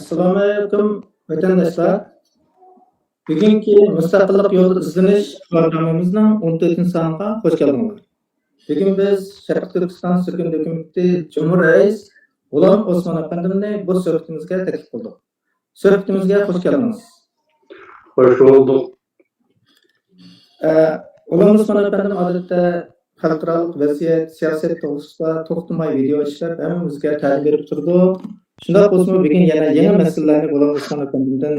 Assalomu alaykum vatandoshlar. Bugungi Mustaqillik yo'lida izlanish programmamizning 14-soniga xush keldinglar. Bugun biz Sharq Turkiston Sürgün Hukumati Cumhur Rais G'ulom Osmon Efendimni bu suhbatimizga taklif qildik. Suhbatimizga xush keldingiz. Hoş bulduk. G'ulom Osmon Efendim odatda xalqaro vaziyat, siyoset to'g'risida to'xtamay video ishlab, hammamizga ta'lim berib turdi. Shunday bo'lsa, bugun yana yangi masalalarni G'ulom Osmon Efendimdan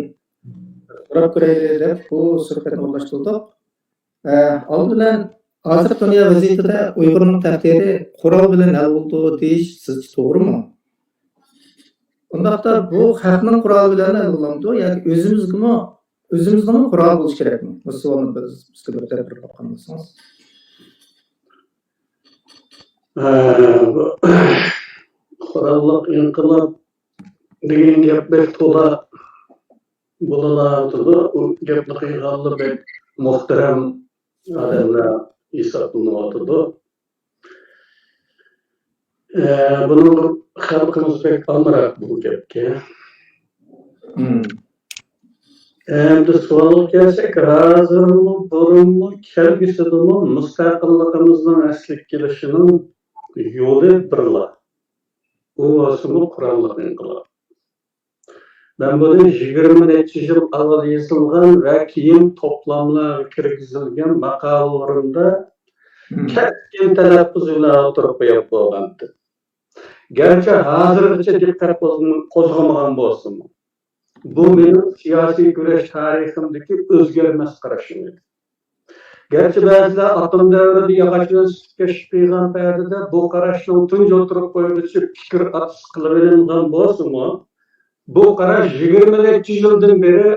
so'rab ko'raylik deb bu suhbatni ulashtirdik. Oldindan hozir dunyo vaziyatida Uyg'urning taqdiri qurol bilan hal bo'ldi deyish sizcha to'g'rimi? Undaqda bu xalqning quroli bilan hal bo'lamdi yoki o'zimizning qurol bo'lish kerakmi? Bu savolni bizga bir gapirib qo'ysangiz. Kurallık inkılap degan gap bek to'la bo'lalardi. U gapni qiyg'anli bek muhtaram odamlar hisoblanadi. Buni xalqimiz bek amroq bu gapga. Endi savol kelsak, hozirmi, burunmi, kelgusidimi mustaqilligimizning asli kelishining yo'li birla. O aslında kurallık inqilab. Ben bunu 20 yıl avval yazılgan ve keyin toplamlar kirgizilgan maqolalarımda keskin talaffuz bilan o'tirib qo'yib qo'ygandi. Gerçi hozirgacha diqqat qo'zg'amagan bo'lsin. Bu benim siyosiy kurash tariximdagi o'zgarmas qarashim edi. Gerçi bazılar atom devrinde yağışla keşfiyen perdede bu kararışın tunç oturup koyuluşu fikir atış kılıverilgan bolsun mu? Bu kararış 20 yıldan beri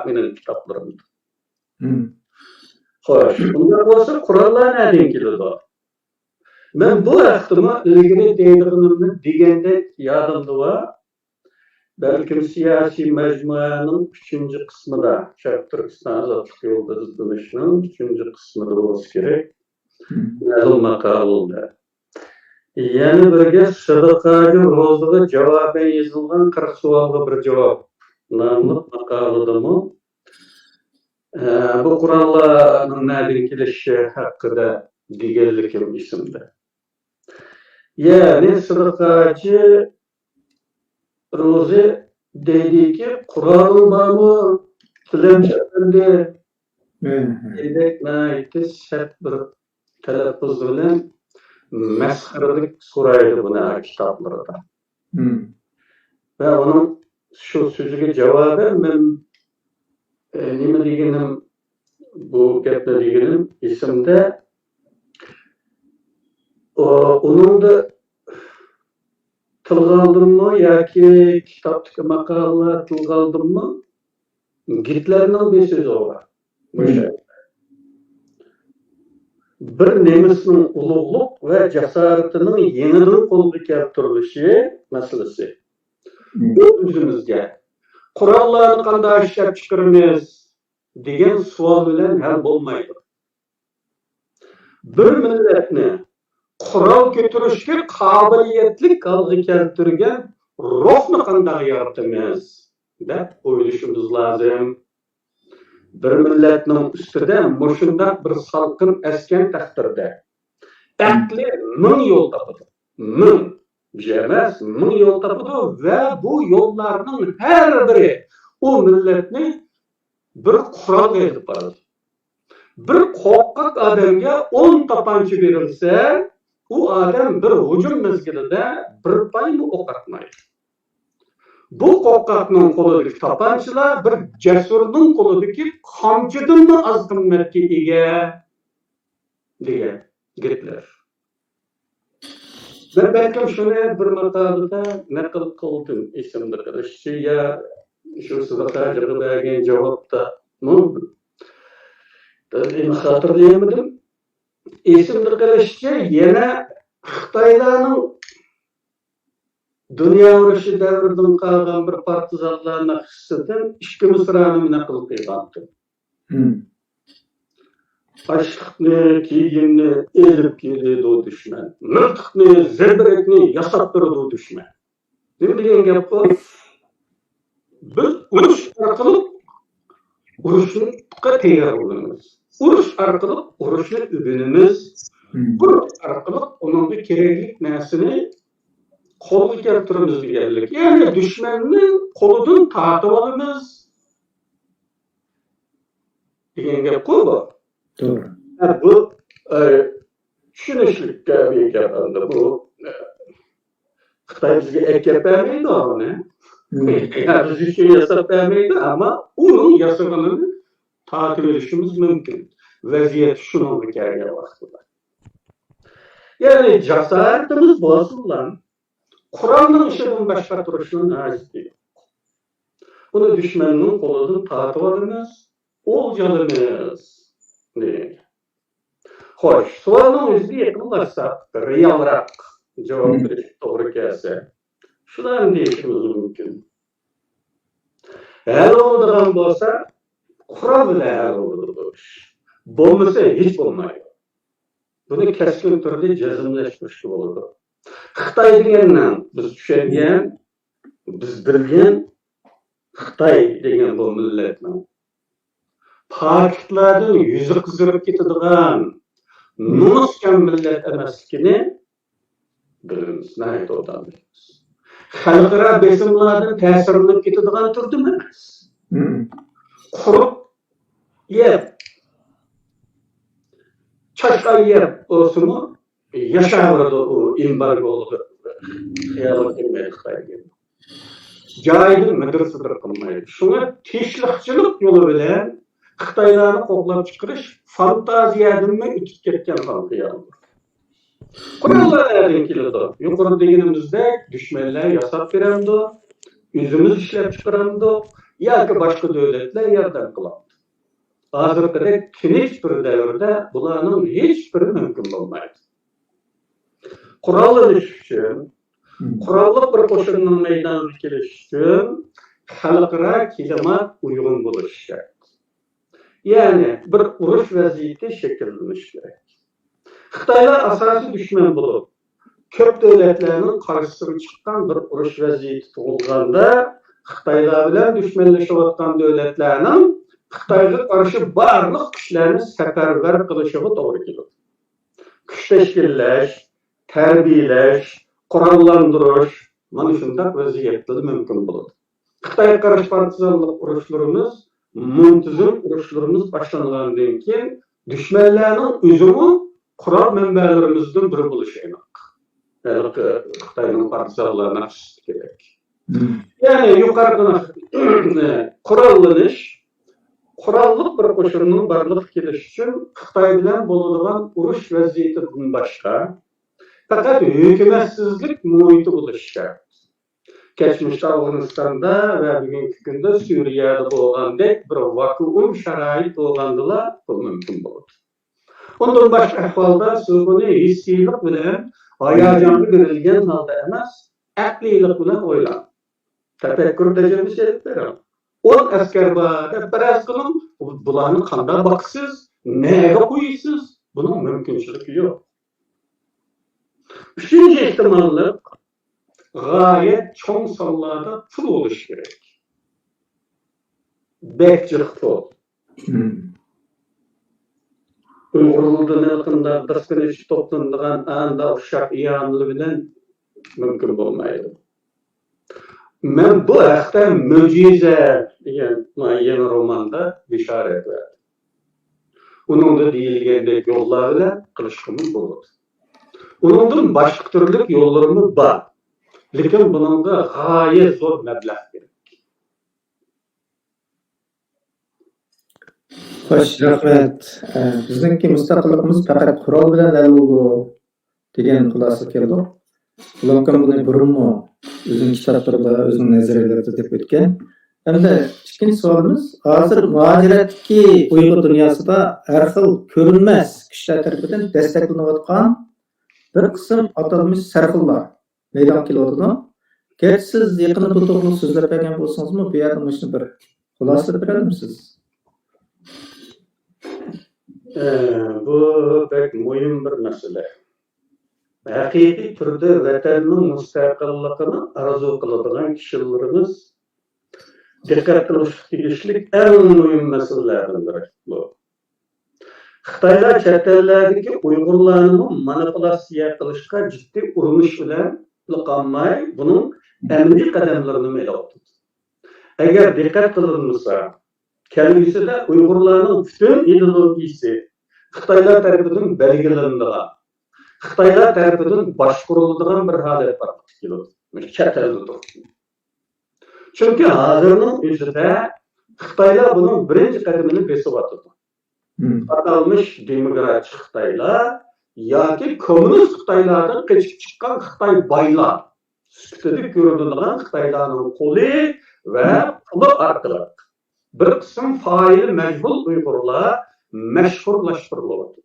benim kitaplarımda. Hoş. Bunlar olsa kurallar nereden geliyordu? Ben bu aktıma ilgili değdiğimde digende yadımda var. Belki siyasi mecmuanın 3. kısmında, Şark Türkistan Azatlık Yolda Hızlanışı'nın 3. kısmında olması gerek. Yazıl makalında. Yani birge Sıdıkacı Rozlu'da cevaben yazılgan 40 sualga bir cevap namlı makalada mı? Bu kuralların nereden gelişi hakkında digerlikim isimde. Yani Sıdıkacı Rozi dedi ki Kur'an'ın bağımı Tülemşe'nde edek nâiti sert bir telaffuz bilen meskharlik soraydı buna kitaplarda. Ve onun şu sözüge cevabı ben nime degenim bu gapni degenim isimde onun da tilga aldımmı yoki kitaptaki maqolalar tilga aldımmı? Gitlerning bir so'zi var. Bir nemisning ulug'liq va jasoratining yenidan qo'lga keltirilishi masalasi. O'zimizga qurollarni qanday ishlab chiqaramiz degan savol bilan hal bo'lmaydi. Bir millatni qurol ko'tarishga qobiliyatli qalga keltirgan ruhni qanday yaratamiz deb o'ylashimiz lozim. Bir millatning ustida mushundaq bir salqin askan taqdirda aqli ming yo'l topadi. Ming emas, ming yo'l topadi va bu yo'llarning har biri o millatni bir qurolga yetib boradi. Bir qo'rqoq odamga 10 tapancha berilsa, u odam bir hujum mezgilida bir payni o'q atmaydi. Bu qo'rqoqning qo'lidagi tapanchalar bir jasurning qo'lidagi qamchidan az qimmatga ega degan gaplar. Ben belki şunu bir maqolada naql qildim esimda qilishi ya shu Sıdıkacı'ga bergan javobda hatırlayamadım. Esimda qilishi yana Xitoylarning dünya urushi davridan qolgan bir partizanlarning hissidan 2 misrani naql qilgandim. Açlıkni, kiyimni elib keladi o düşman. Mıltıqni, zirbirekni yasab turadi o düşman. Nima degan gap bu? Biz urush orqali urushga tayyor bo'lamiz. Urush orqali urushni o'rganamiz. Urush orqali uningga kerakli narsani qo'lga keltiramiz deganlik. Ya'ni dushmanni qo'lidan tortib olamiz degan gap bu. To'g'ri. Bu tushunishlikka bir gap endi bu Xitoy bizga aytib bermaydi uni. Yani biz bir şey yasap vermeydi ama onun yasalarını takip edişimiz mümkün. Vaziyet şunun bir kere vaktidir. Yani cesaretimiz bozuldan Kur'an'ın ışığının başka duruşunun aciz değil. Bunu düşmanının kolunun takip ediniz, olcalınız diye. Hoş, sualın özü yakınlarsak, realrak cevap verip doğru gelse, şunların değişimiz mümkün. Eğer olmadan olsa, kural bile eğer olur. Bulmasa hiç bulmayı. Bunu keskin türlü cezimleşmiş gibi oldu. Xitay degenden biz düşengen, biz bilgen, Xitay degen bu milletni paketlardan yüzü kızdırıp ketadigan numuskan millet emasligini bilamiz. Nayet odan bilamiz. Xalqaro besimlardan ta'sirlanib ketadigan turda emas. Quruq yeb, chashqa yeb olsunmi, yashaveradi u embargoli xiyolga kelmaydi Xitoyga. Joyini madrasalar qilmaydi. Shunga teshliqchilik yo'li bilan Xitoylarni qo'g'lab chiqarish fantaziyadan o'tib ketgan xalqiyondir. Kurallardan keladi. Yuqorida deganimizda dushmanlar yasab beradi, o'zimiz ishlab chiqaramiz yoki boshqa davlatlar yordam qiladi. Hozirgi tinch bir davrda bularning hech biri mumkin bo'lmaydi. Qurollanish uchun, qurolli bir qo'shinning maydoniga kelish uchun xalqaro klimat uyg'un bo'lishi kerak. Ya'ni bir urush vaziyati shakllanishi kerak. Xitoylar asosiy dushman bo'lib, ko'p davlatlarning qarshisiga chiqqan bir urush vaziyati tug'ilganda, Xitoylar bilan dushmanlashayotgan davlatlarning Xitoyga qarshi barliq kuchlarni safarbar qilishiga to'g'ri keladi. Kuch tashkillash, tarbiyalash, qurollantirish mana shunday vaziyatlar mumkin bo'ladi. Xitoyga qarshi partizanlik urushlarimiz, muntazam urushlarimiz boshlangandan keyin dushmanlarning o'zini qurol manbalarimizdan biri bo'lishi aniq. Xitoyning partizanlarini kerak. Ya'ni yuqoridan qurollanish, qurolli bir qo'shinning barliq kelishi uchun Xitoy bilan bo'ladigan urush vaziyatidan boshqa faqat hukumatsizlik muhiti bo'lishi kerak. Geçmişte Afganistan'da ve bugünkü günde Suriye'de bo'lgandek bir vakuum sharoit bo'lgandila bu mumkin bo'ladi. Ondan başka ahvolda siz buni hissiylik bilan hayajonga berilgan holda emas, aqliylik bilan o'ylang. Tafakkur tajribasi olib beradi. 10 askar bor deb faraz qiling, bularni qanday boqsiz, nega qo'ysiz? Buning mumkinchiligi yo'q. Üçüncü ehtimollik gayet çoğun sallarda pul oluş gerek. Bekçilik pul. Uygurluğun yakında dırskınış toplandıgan anda uşak iyanlı bilen mümkün olmaydı. Ben bu hafta Mucize diyen yeni romanda işaret verdim. Onun da deyilgendeki yollarıyla kılışkımız olur. Onun başka türlü yollarımız var. Lekin buningga g'oyat zo'r mablag' kerak. Xo'sh, rahmat. Bizningki mustaqilligimiz faqat qurol bilan bo'ldi degan xulosa keldi. Lekin buni burunmi o'zining kitoblarida, o'zining nazariyalarida deb o'tgan. Endi ikkinchi savolimiz, hozir muhojiratdagi Uyg'ur dunyosida har xil ko'rinmas kuchlar tarafidan desteklanayotgan bir qism atalmish sarxillar meydon kelyotdi. Gerçi siz yaqinda to'g'ri so'zlab bergan bo'lsangizmi, bu yerda shuni bir xulosa berarmisiz? Bu pek muhim bir mesele. Haqiqiy turda vatanning mustaqilligini arzu qiladigan kishilarimiz dikkat qilish tegishli eng muhim masalalardan biri bu. Xitoylar chet ellardagi Uyg'urlarni manipulyatsiya qilishga jiddiy urinish bilan qolmay, buning amaliy qadamlarini e'lon. Agar diqqat qilinmasa, kelgusida Uyg'urlarning butun ideologiyasi Xitoylar tarafidan belgilanadigan, Xitoylar tarafidan boshqariladigan bir holat bor keladi. Chet elda. Chunki hozirning o'zida Xitoylar buning birinchi qadamini besyapti. Atalmış demokratik Xitoylar yoki kommunist Xitoylardan qochib chiqqan Xitoy boylar sifatida ko'riladigan Xitoylarning qo'li va puli orqali bir qism fail majbur Uyg'urlar mashhurlashtiriladi.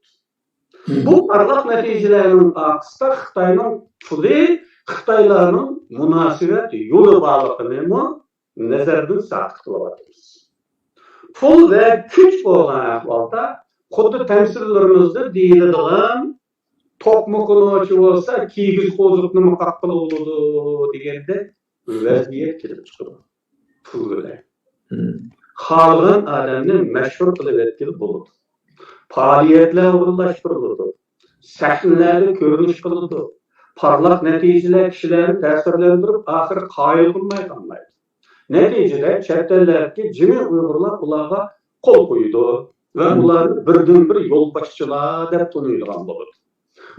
Bu parlaq natijalarning aksida Xitoyning puli Xitoylarning munosabat yo'li borligini nazardan saqit qilyapmiz. Pul ve güç olan ahvalda xuddi temsillerimizde deyiladigan tokmuqinochi olsa kiygiz qo'ziqni muqaqqil bo'ladi deganda vaziyat kelib chiqadi. Pul bilan. Xalqın adamni mashhur qilib etgan bo'ladi. Faoliyatlar o'rinlashtiriladi. Sahnalarda ko'rinish qiladi. Parlaq natijalar kishilarni ta'sirlantirib, oxiri qoyil qilmay qolmaydi. Neticede chet ellardagi jimi Uyg'urlar ularga qo'l qo'ydi va ularni birdan bir yo'lboshchilar deb taniydigan bo'ldi.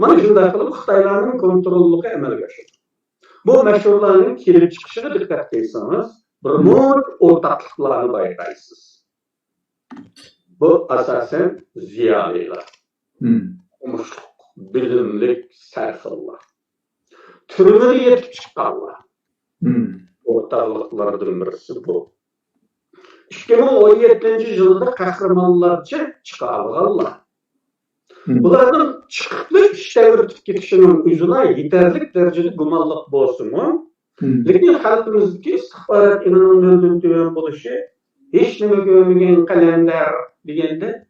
Mana shunday qilib Xitoylarning kontrolligi amalga oshdi. Bu mashhurlarning kelib chiqishiga diqqat qilsangiz, bir mo'l o'rtoqliklarni bayqaysiz. Bu asosan ziyolilar, bilimli sarxillar, turmada yetib chiqqanlar. Ortaklıklardan birisi bu. 2017 yılda kahramanlarca çıkarılırlar. Bunlardan çıkıklı işlevirtip gitişinin yüzüne yeterlik derecede gumallık bolsun mu? Lakin halkımızdaki istihbarat inanılmıyordan düğün buluşu hiç neme görmegen kalender degende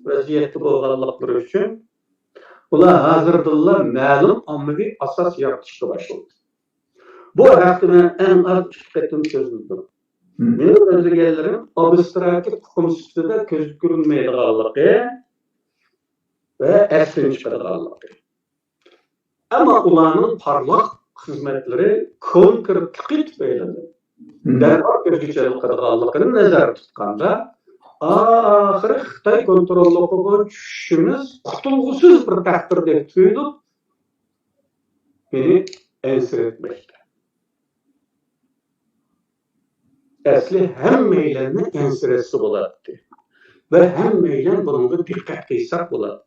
vaziyeti bolğanlıkları üçün ular hazırdırlar ma'lum ommaviy asas yaratishga başladı. Bu hakkında en az şirketim çözüldü. Benim özgürlerim abstraktif hukum sisteminde gözük görünmeydiğanlığı ve esrin çıkardığı. Ama ulanın parlak hizmetleri konkret beyledi. Derhal gözgüçelik kırdığı nazar tutkanda ahırı Xitay kontrollü düşüşümüz kutulgusuz bir takdirde tüydüp beni ensir etmekte. Asli hemmeylerini ensiresi buladı. Ve hemmeylen bununla dikkat kıysak buladı.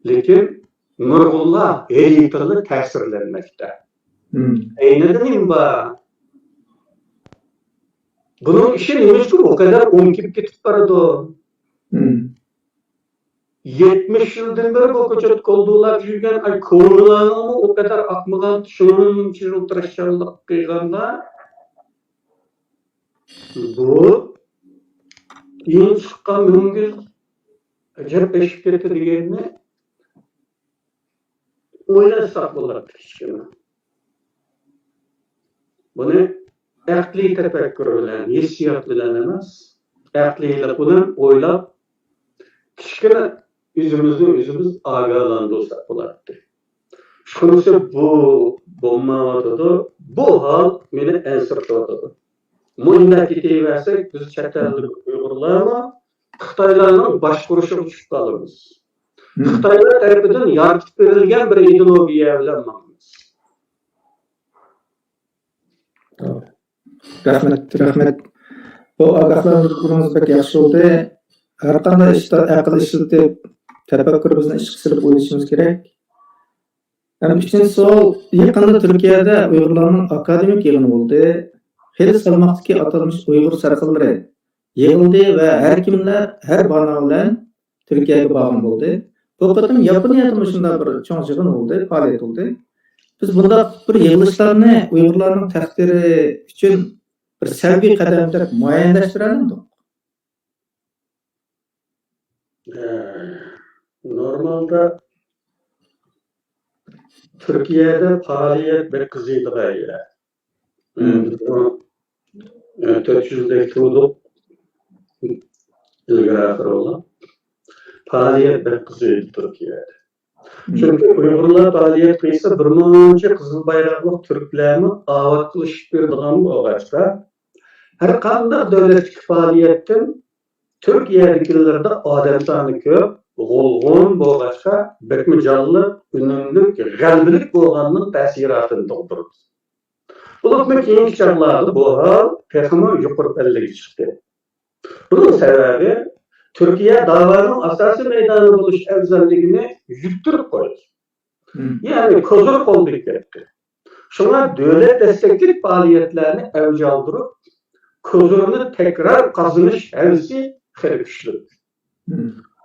Lakin nurgullah eliteli tesirlenmekte. Ne dedim ba? Bunun işi neymiş ki o kadar unkip gitip vardı. 70 yıldan beri bu köçet koldular жүрген ay konularını o kadar akmadan şunun için ultraşarlık kıyganlar. Bu keyin chiqqan munguz ajab eshib ketdi deganni o'ylasak bo'ladi kichkina. Buni aqliy tafakkur bilan, hissiyot bilan emas, aqliylik bilan o'ylab kichkina o'zimiz ogohlantirsak bo'ladi. Shunisi bu bo'lmayotdi. Bu hol meni ansirtadi. Munda ketaversek biz chet ellik Uyg'urlarni Xitoylarning boshqarishiga tushib qolamiz. Xitoylar tarafidan yaratib berilgan bir ideologiya bilan maqamiz. Rahmat. Bu ogohlantirishimiz pek yaxshi bo'ldi. Har qanday ishda aql ishlatib, tafakkurimizni ishga solib o'ylashimiz kerak. Uchinchi savol, yaqinda Turkiyada Uyg'urlarning akademik yig'ini bo'ldi. Xeyli salmoqdagi atalmış Uyg'ur sarxillari yig'ildi va har kimlar har bano bilan Turkiyaga borgan bo'ldi. Bu qatam Yaponiyada shunday bir cho'ng yig'in bo'ldi, faoliyat bo'ldi. Biz bunda bir yig'ilishlarni Uyg'urlarning taqdiri uchun bir salbiy qadam deb muayyanlashtiramiz. Normalda Türkiye'de faaliyet bir kızıydı gayrı. 400'dek tuğduk ilgili olan faaliyet bir kızıydı Türkiye'de. Çünkü Uygurlar faaliyet kıysa bir munca Kızıl Bayraklı Türklerini avat kılışıp birdiğin bu ağaçta her kandak devletlik faaliyetin Türkiye'dekilerde adam sanı köp, golgun bu ağaçta bekmicanlı, ünümlük, galbilik bolğanının təsiratını doldurdu. Bulutma keyinki çağlarda bu hal texmi yuqur elliga chiqdi. Bunun sebebi Türkiye davanın asası meydanı buluş evzelliğini yutturup koydu. Yani kozur kolduk etti. Şuna devlet desteklik faaliyetlerini evci aldırıp kozurunu tekrar kazanış evsi xeyli güçlü.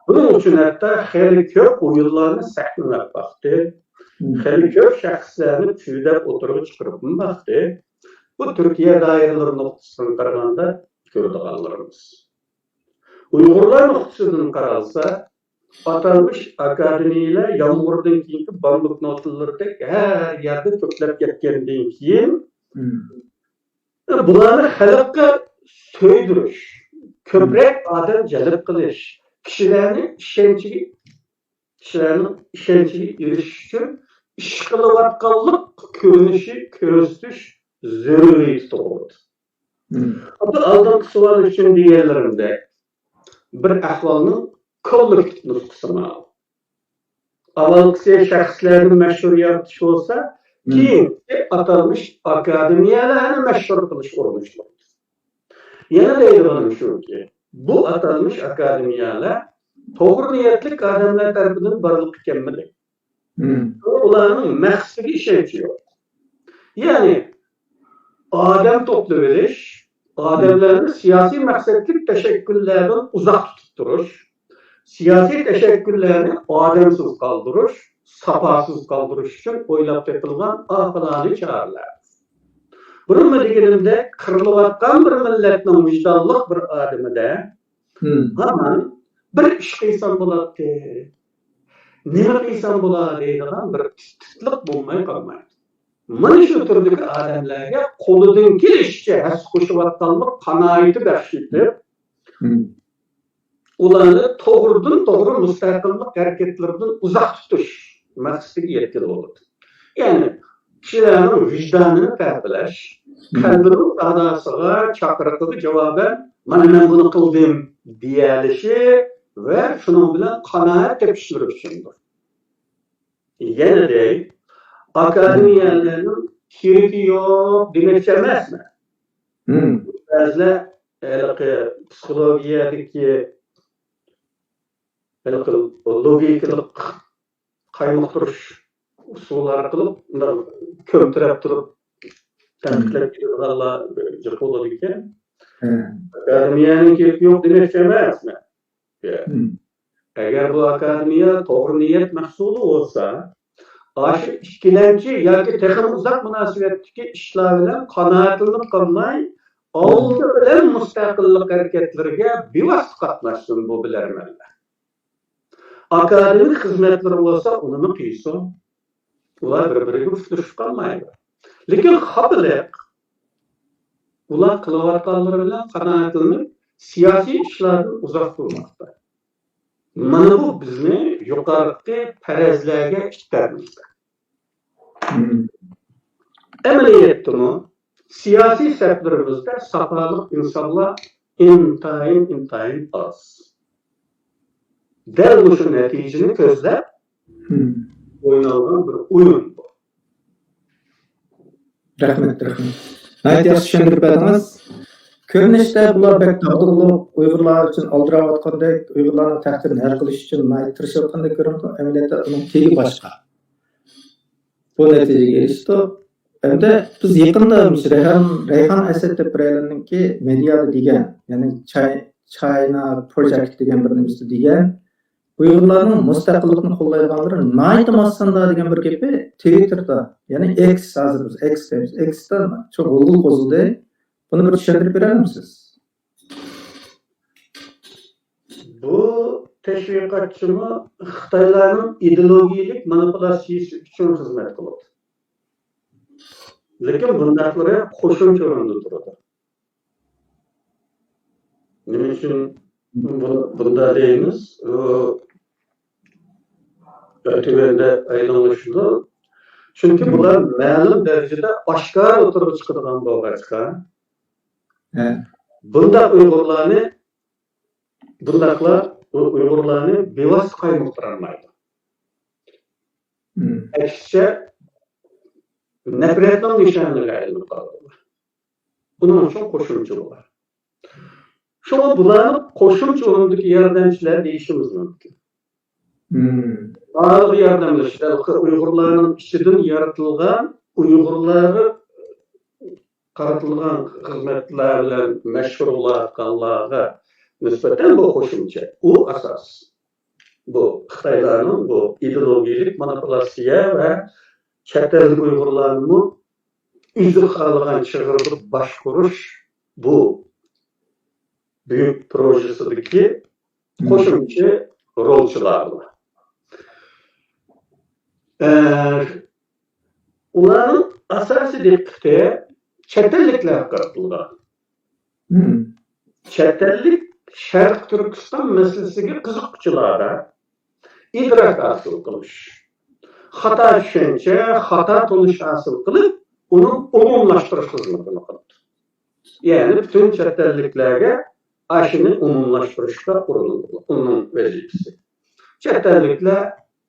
Bunun için hatta xeyli köp oyunlarını sahneler baktı. Xeyli köp şahslarını tüydep oturup çıkarıp baktı. Bu Türkiye daireleri noktasını kararında gördük alırımız. Uygurlar noktasının kararsa atanmış akademiyle yağmurdan keyinki banduk notalarda her yerde köklep ketkendiğin keyin bularni halkka söydürüş, köprek adam jalb qilish, kishilarning ishonchiga erishish uchun ish qilayotganlik ko'rinishi ko'rsatish zaruriy tug'ildi. Bu oldingi savol uchun deganlarimda bir ahvolning kollektiv nutqisini al. Avvalgisi shaxslarning mashhur yaratish bo'lsa, keyingi atalmış akademiyalarni mashhur qilish urinishdi. Yana deydiganim shuki, bu atalmış akademiyalar to'g'ri niyatli odamlar tarafidan borilib kelmadi. Ularning maqsadiga ishonch yo'q. Ya'ni odam to'plab olish, odamlarni siyosiy maqsadli tashakküllerden uzak tutup duruş, siyasi teşekküllerini ademsiz kaldırış, sapasız kaldırış için oylap yapılgan akılani çağrılar. Bunun degenimde kırılıvatkan bir milletin vicdanlık bir adamı da hemen bir iş kıysan buladı, ne kıysan buladı deydiğen bir titlik bulmaya kalmaydı. Mana şu türdeki adamlarga qo'lidan kelishicha has qo'shayotganlik qanoati baxshitib ularni to'g'ri mustaqillik harakatlaridan uzoq tutish maqsadiga yetkazib bo'ladi. Ya'ni kishilarning vijdonini tarbiyalash, qalbining sadosiga, chaqiriqiga javoban mana men buni qildim deyilishi va shuning bilan qanoat topishlar uchundir. Yanada akademiyalarning keragi yo'q demoqchi emasman. Ba'zilar psixologiyadagi logikalik qaymoqtirish usullari qilib ko'mtirib turib tanqidlab kelganlar bo'ladi ekan. Akademiyaning keragi yo'q demoqchi emasman. Agar bu akademiya to'g'ri niyat mahsuli bo'lsa, aşı ikkilenci yoki texnik uzak münasebetdeki işler bilen qanoatlanib qolmay, oldi bilan mustaqillik harakatlariga bevosita qatnashsin bu bilarmanlar. Akademik xizmatlar bo'lsa, uni qiysin. Ular bir-biriga urushib qolmaydi. Lekin xabiliq ular qilayotganlari bilan qanoatlanib, siyosiy ishlardan uzoq turmoqda. Mana bu bizni yuqorqi farazlarga itarmoqda. Amaliyotda siyosiy saflarimizda safalik insonlar intayin az. Dal shu natijani ko'zlab o'ynalgan bir o'yin bu. Rahmat. Nayt yaxshi tushuntirib berdingiz. Ko'rinishda bular bek dog'liq Uyg'urlar uchun oldirayotgandek, Uyg'urlarning taqdirini hal qilish uchun tirishayotgandek ko'rinadi. Amaliyotda uning tegi boshqa. Bu natijaga erishdi. Endi biz yaqinda Rayhon Asad deb biraylarninki mediada degan, ya'ni China Project degan bir nimasi degan, Uyg'urlarning mustaqillikni qo'llaydiganlari Nayt Massanda degan bir gapi Twitterda, ya'ni X hozir biz X deymiz. X'da çok g'ulg'ul qo'zildi. Bunu bir tushuntirib berar misiniz? Bu teşvikatçımı Xitoylarning ideologiyalik manipulatsiyasi uchun xizmat qiladi. Lekin bundaqlari qo'shimcha o'rinda turadi. Nima uchun bunda deymiz? Ötübende aydınlaşıldı. Çünkü bular ma'lum derecede oshkor o'tirib chiqadigan bo'lg'achqa, Uyg'urlarni bevosita qaymoqtirolmaydi. Aksincha nafratning nishoniga aylanib qoladi. Buning uchun qo'shimcha bo'lar. Shunga bularni qo'shimcha o'rindagi yordamchilar deyishimiz mumkin. Bazı yardımlaşlar, Uygurların içinden yaratılan, Uygurları karatılgan hizmetlerle meşhur olanlarga nispeten bu hoşumca. O asas. Bu Xitaylarning bu ideologik manipülasyon ve çetellik Uygurlarını üzür kalıgan çığırdıp başkuruş bu büyük projesideki hoşumca rolçularla. Ularning asosiy diqqati chet-elliklar qaratılgan. Chet-ellik Sharq Turkiston masalasiga qiziquvchilarda idrok hosil qilish, xato tushuncha, xato tonish hosil qilib, uni umumlashtirish xizmatini qildi. Ya'ni butun chet-elliklarga ashuni umumlashtirishga urinildi. Uning vazifasi. Chet-elliklar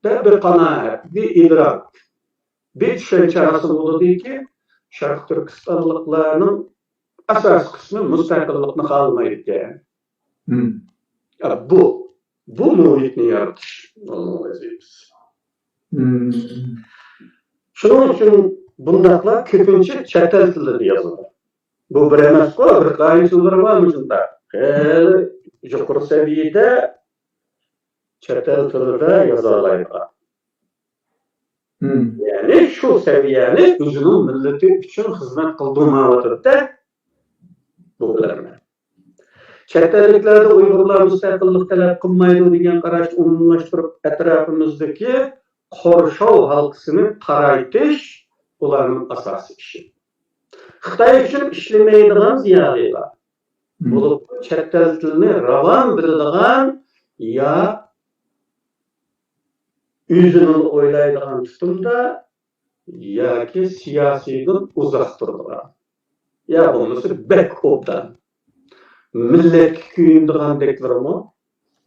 bir kanaat, bir idrak, bir düşünce hasıl oldu ki Şarkı Türkistanlıklarının asas kısmı müstakillikini kalmaydı. Bu muhitini yaratış onun vazifesi. Şunun için bundaklar köpünce çetel tilleri yazılır. Bu bir emas ko, bir kayıtsızları var mı şunda? Yukarı seviyede çetel tilleri yazarlar. Yani şu seviyeni özünün milleti için hizmet kıldığına vatıda bu bilerler. Çet-elliklerde Uygurlar müstakillik talep kılmaydı degan qarash umumlashtirib etrafimizdeki Qorshov halkısını taraytish ularning asosiy ishi. Xitoy uchun ishlamaydigan ziyolilar. Bo'lib chet el tilini ravon biladigan ya özünün oylaydigan tutumda yoki siyosiydan uzoq turadigan. Ya bo'lmasa bek obdan. Millet kuyundigan deklarmi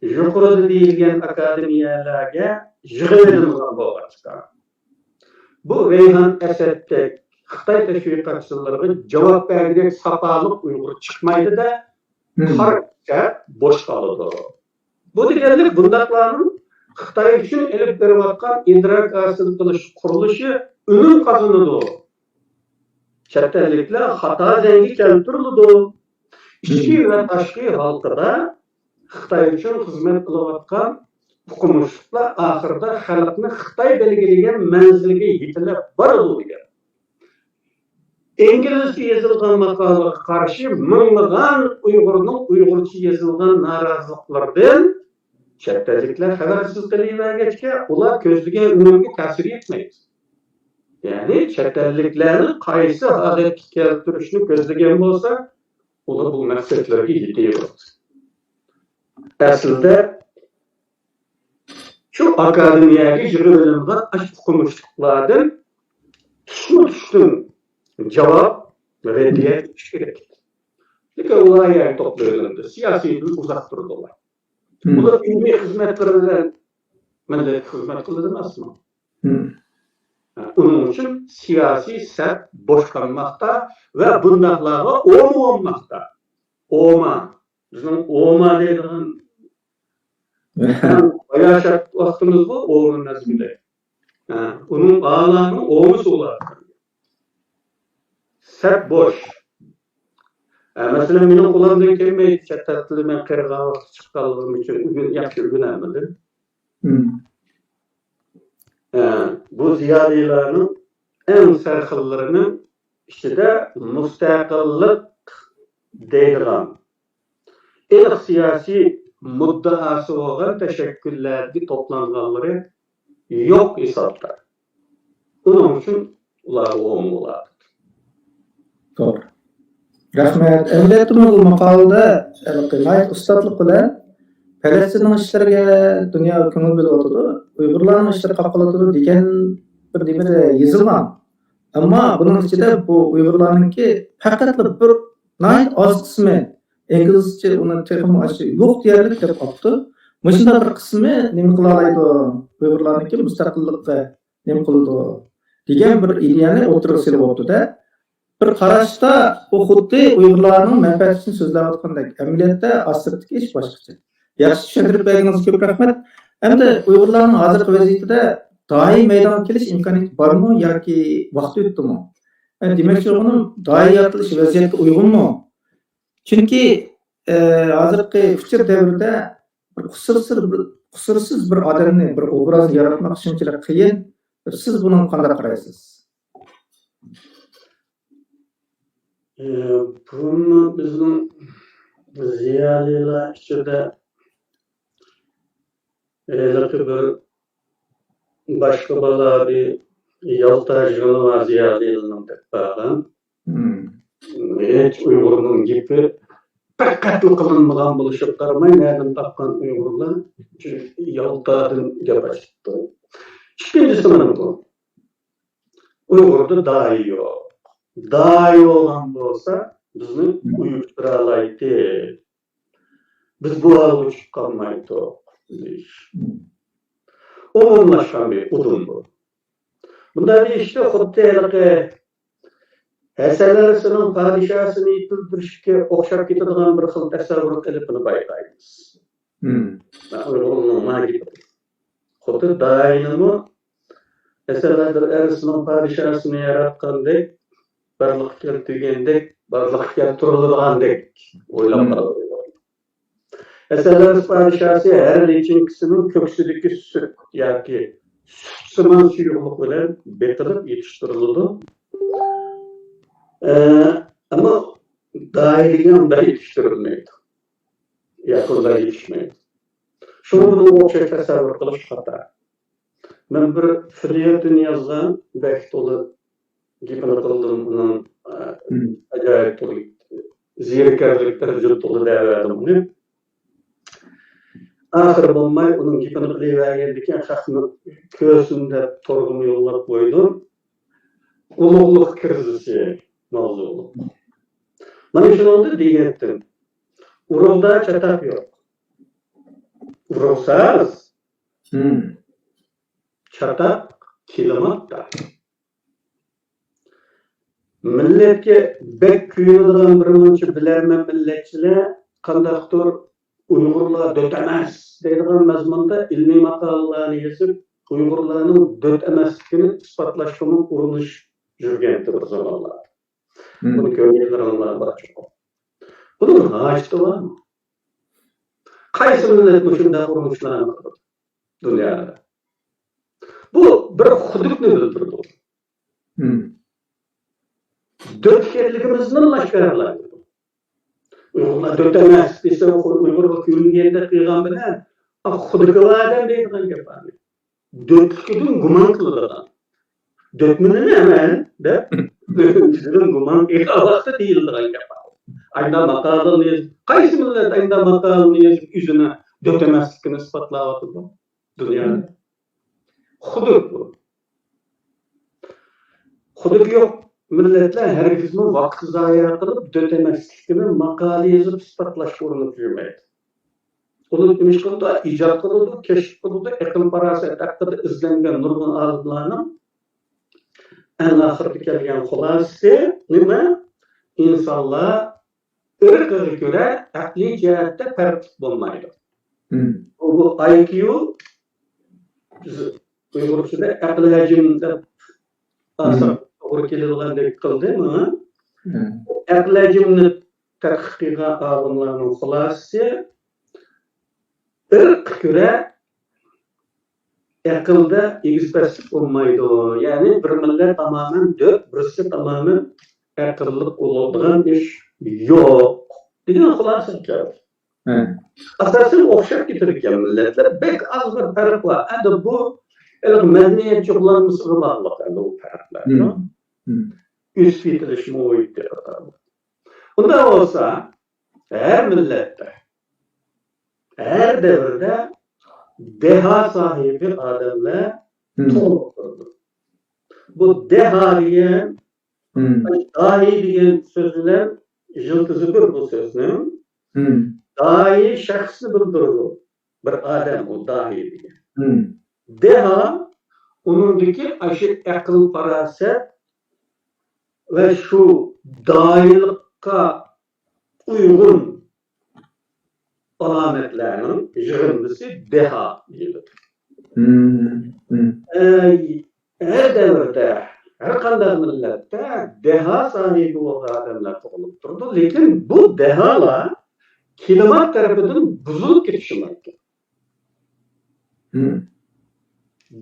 yuqorida deyilgan akademiyalarga yig'iladigan bo'lgan. Bu Reyhan Asadbek Xitoy tashviqotchilariga javob bergan sapaliq Uyg'ur chiqmaydi-da, qarcha bo'sh qoladi. Bu deganlik bundaqlarning Xitoy uchun elib berayotgan idrok hosil qilish qurilishi unum qozonadi. Chet elliklar xato jangi keltirildi. İçki ve tashqi halkada Xitoy uchun xizmat qilayotgan hukumatlar oxirida xalqni Xitoy belgilagan manzilga yetilib boradi degan. İngilizce yazılgan maqolaga qarshi minglagan Uyg'urning Uyg'urcha yazılgan noroziliklardan chet elliklar xabarsiz qilinmagachga ular ko'zlagan unumga ta'sir etmaydi. Ya'ni chet elliklarni qaysi holatga keltirishni ko'zlagan bo'lsa, ular bu maqsadlarga yetadi. Aslida şu akademiyaga yig'ilgan hukumatlardan tushdim cevap reddiye etmiş gerek. Lekin ular yani toplayıldı. Siyasiyle uzak durdular. Ular ilmi hizmetlerle millet hizmet kılınmaz mı? Onun için siyasi sert boşlanmakta ve bundaklara olmakta. Bizim olma dediğin bayağı şart vaktimiz bu, oğlun nazminde. Onun ağlarının oğlusu olarak. Sert boş. Mesela benim kullandığım kelimeyi çatlatlı ben kırığa vakti çıkarlığım için yapı öğrenemedim. Bu ziyadelerin en sarkıllarının işte de müstakillik deydiğim. İlk siyasi muddaası olan teşekkürlerde toplananları yok hesapta. Onun için ular olmalılar. Doğru. Rahmet. Elbette bu makalada gayet ustadlık bilen Palestin işleriga dünya ko'ngil bilib o'tadi. Uyg'urlarning ishlari qapqaladir degan bir nimada yozilgan. Ammo buning ichida bu Uyg'urlarningki faqat bir nayt oz qismi inglizcha uni texmi yo'q deyarlik deb qopdi. Muşunda bir qismi nima qila oladi? Uyg'urlarningki mustaqillikka nima qiladi degan bir ideyani o'tirib silib o'tdi-da. Bir qarashda o xuddi Uyg'urlarning manfaatini so'zlayotgandek. Amaliyotda asrdagi ish boshqacha. Yaxshi tushuntirib berganingiz ko'p rahmat. Endi Uyg'urlarning hozirgi vaziyatida doim maydonga kelish imkoniyati bormi yoki vaqt o'tdimi? Demakchi uni doim yaratilish vaziyatga uyg'unmi? Chunki hozirgi fikr davrida qusursiz bir odamni, bir obrazni yaratmak shunchalik qiyin. Siz buni qanday qaraysiz? Bunu bizim ziyaliler içinde bir başka bala bir yaltacılığı var ziyalilerinin tekbağın. Hiç Uygur'un gibi dikkatli kılınmadan buluşup karmayı nereden tapkan Uygur'lar yaltadın yapaşıktı. İkincisi benim bu. Uygur'da daha iyi yok. Daha iyi olan da olsa bizni uyuşturalaydı. Biz bu alı uçup kalmaydı. Olgunlaşan bir udum bu. Bunda bir işte Xuddi eserlerisinin padişahsını yitirdirişke okşap ketadigan bir xil tasavvur qilib buni bayqaymiz. Uyg'urning magi. Xuddi dainimi eserler erisinin padişahsını yaratgandek barliq keltirgandek, barliq keltirilgandek o'ylab qoladi. Eserler padişahı her neçin kişinin köksideki süt yoki sütsimon suyuqlik bilan betilib yetishtiriladi. Ama dairegen da yetiştirilmeydi. Yakında yetişmeydi. Şunu bunu okşay tasavvur qilish xata. Ben bir Friyet'in yazgan Behtolu gipini qildim bunun acayip dolu zerikarliklar juda dolu davadim uni. Ahir bo'lmay uning gipini qilavergandikan haqni ko'zimda torg'im yo'llab qo'ydim. Ulug'liq krizisi mavzuu. Mana shuni degandim. Urug'da chataq yo'q. Urug'siz chataq kelmoqda. Millatga bek kuyuladigan birinchi bilarman millatchilar qandaqdir Uyg'urlar döt emas deydigan mazmunda ilmiy maqolalarni yozib Uyg'urlarning döt emasligini isbotlashga urinish yurgandir bir zamonlar. Buni ko'rganlar bor. Buni hajati bormi? Qaysi millat shunday urinishlarni qildi dunyoda? Bu bir hududni bildirdi. Dötkerligimizni lashkarlaydi. Uyg'urlar döt emas desa Uyg'urga kuyilganda qilgan bilan hududlardan deydigan gap bor. Dötlikdan gumon qiladigan. Dötmini nima deb bizning gumon qilmoqda deyiladigan gap bor. Ayda maqolani qaysi millat ayda maqolani yozib o'zini döt emasligini isbotlayapti dunyoda. Hudud bu. Hudud yo'q. Milletler herkesini vaqt zayi qilib döt emasligini maqola yozib isbotlashga urinib yurmaydi. Uni nima qildi? Ijod qildi, kashf qildi, aql farosat haqida izlangan nurg'un olimlarning eng oxirgi kelgan xulosasi nima? İnsanlar irqiga ko'ra aqliy jihatda farq bo'lmaydi. Bu IQ Uyg'urchada aql hajm deb to'g'ri keladigan qildimi? Aql hajmini tadqiqqa olimlarning xulosasi irqqa ko'ra aqlda egizpaslik bo'lmaydi. Ya'ni bir millat tamamen döt, birisi tamamen aqlli bo'ladigan ish yo'q. degan xulosa keldi. Asosan o'xshab ketirgan millatlar bek az bir farq bor. Endi bu madaniyat cho'qlanmasiga bog'liq bu farqlar. Üst yetilish muhiti. Unda olsa her millette, her devirde deha sahibi adamlar to'liq. Bu deha degan, dahi degan so'zlar yildizidir bu so'zning. Dahi shaxsni bildiradi. Bir adam o dahi degan. Deha uningdagi aşı aql farosat ve şu dahilikka uygun alametlerinin yığındısı deha deyiladi. Her devirde, her qanday millatda deha sahibi bo'lgan odamlar tug'ilib turdi, lekin bu dehalar klimat tarafidan buzilib ketishi mumkin.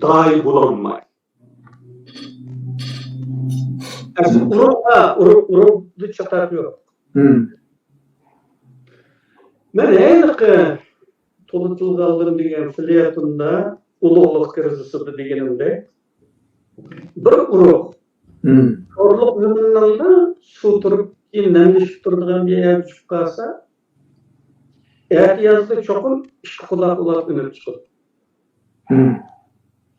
Dahi bo'lolmaydi. Urug'ni chatarib yo'q. Men ayniqsa to'litilganlar degan filiyatimda ulug'lik krizisi deganimda bir urug' Orliq zamanında su turib, nemlishib turadigan bir yer chiqib qolsa, ehtiyojda cho'qim ikki quloq ulab unib chiqadi.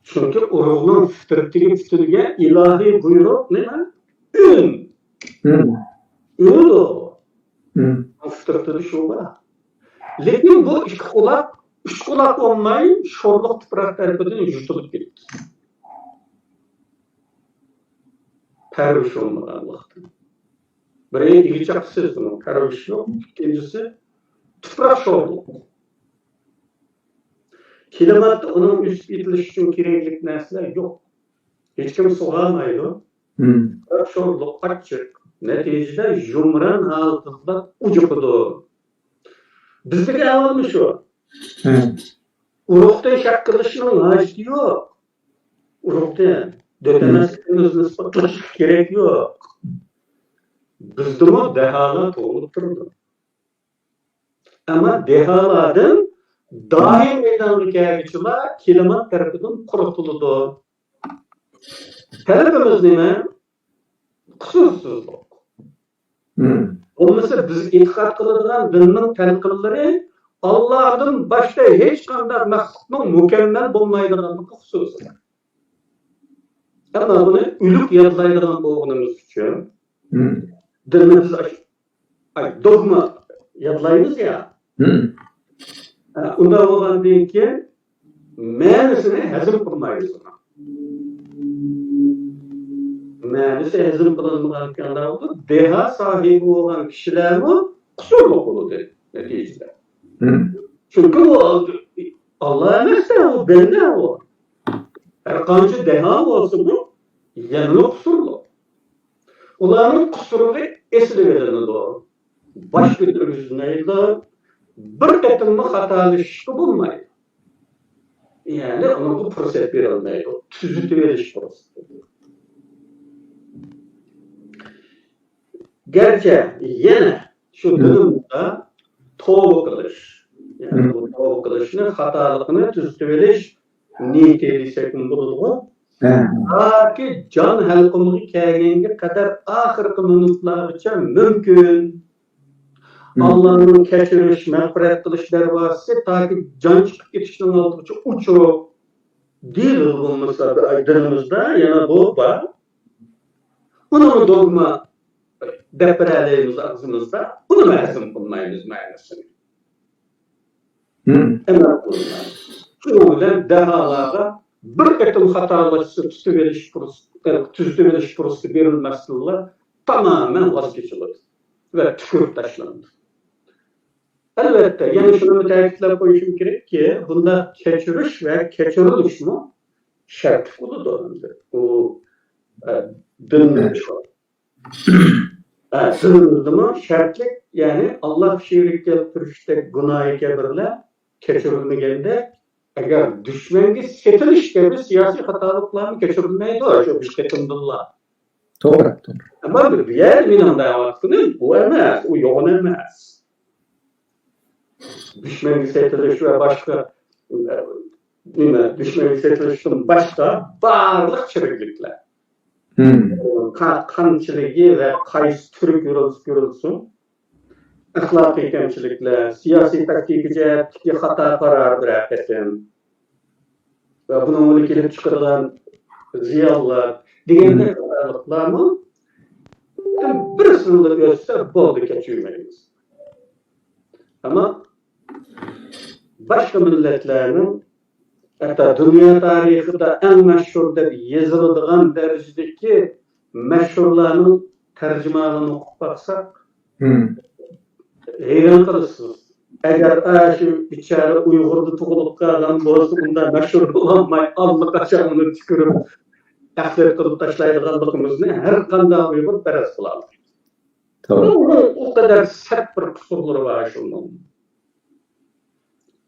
Chunki urug'ning fitratiga tutilgan ilohiy buyruq nima? Un. Undu. Fitratida shu bor. Lekin bu ikki quloq, uch quloq olmay, sho'rliq tuproq tarafidan yutilib ketdi. Perviş olmadı Allah'tan. Buraya gideceksiniz bunun. Perviş yok. İkincisi toprak şorluk. Klimatta onun üst itiliş için gereklik nesneler yok. Hiç kim soğamaydı. Toprak şorluk açık. Neticede yumran altında ucukudu. Bizdeki alınmış o. Uruk'ta şakkılışının hacı yok. Uruk'ta dönemezliğiniz nispatlaşık gerek yok. Bizde o dehalar to'g'rilib turdi. Ama dehalardan dahi meydonga kelguchilar klimat tarafidan quritildi. Talabimiz nima? Qusursizlik. Bo'lmasa biz e'tiqod qiladigan dinning tanqidlari Allohdan boshqa hech qanday maxluqning mukammal bo'lmaydiganligi xususiyat. Ama bunu ülük yadlaydıran boğunumuz için dinimiz dogma yadlayınız ya onda olan deyin ki meğerisini hazır kılmayız ona. Meğerisi hazır kılınmadan kanlar oldu. Deha sahibi olan kişiler mi kusurlu olur neticede. Çünkü o Allah'a mesela o bende o. Her kancı deha olsa bu yanılı kusurlu. Onların kusurlu esli verildi o. Baş götürücüsüneydi. Bir katımı hatalışkı bulmaydı. Yani ona bu proses verilmeydi. Tüzütü veriş prosesi. Gerçi yine şu durumda tavuk kılış. Yani bu tavuk kılışının hatalıkını tüzütü veriş niyeti edilsek bulundu. Ki can halkımızı kelgenge kadar ahirki minutlargacha mümkün. Allah'ın keçiriş, mağfiret kılışları varsa ta ki can çıkıp ketişinin aldıkça uçup değil bulunmasa dinimizde yana bu var. Bunu dogma depreleyimiz ağzımızda bunu mezun kılmayımız meynesini. Emel kılmayız. Çünkü dehalarda bir katım hatalaşıp tüzü veriş prosesi verilmesiyle tamamen vazgeçildi ve tükürüp taşlandı. Elbette yani şunu müteahhitler koyuşum gerek ki bunda keçiriş ve keçiriliş mi şart kuludur. O dinmiş var. Dinimizde mi şartlık yani Allah şiirik yaptırışta günah-ı kebirle keçirilmegende eğer düşmenge setiliş gibi siyasi hatalıklarını geçirilmeydi o şu müşketindillah. Doğru. Ama bir yer benim davatını bu emez, o yoğun emez. Düşmenge setiliş ve başka düşmenge setilişin başka barlık çiriklikler. Kançılığı ve kayıs türü görülsün. axloqiy kamchiliklar, siyosiy taktik jihatdagi xato qaror bir haqiqatan va buni kelib chiqargan ziyonlar deganda qatorliqlarmi bir sınırlık ölçüse boldu keçirmeliyiz. Ama başka milletlerinin hatta dünya tarihinde en meşhur deb yazıladigan derecedeki meşhurlarının tercümanını okuyup baksak hayran kalırsınız. Eğer şu içeri Uygur'da tuğulup kalan bolsa bunda meşhur olamay Allah kaçanını çıkarıp tahsil kılıp taşlaydıganlığımızı her kanda Uygur beres kılalım. O kadar sert bir kusurları var şunun.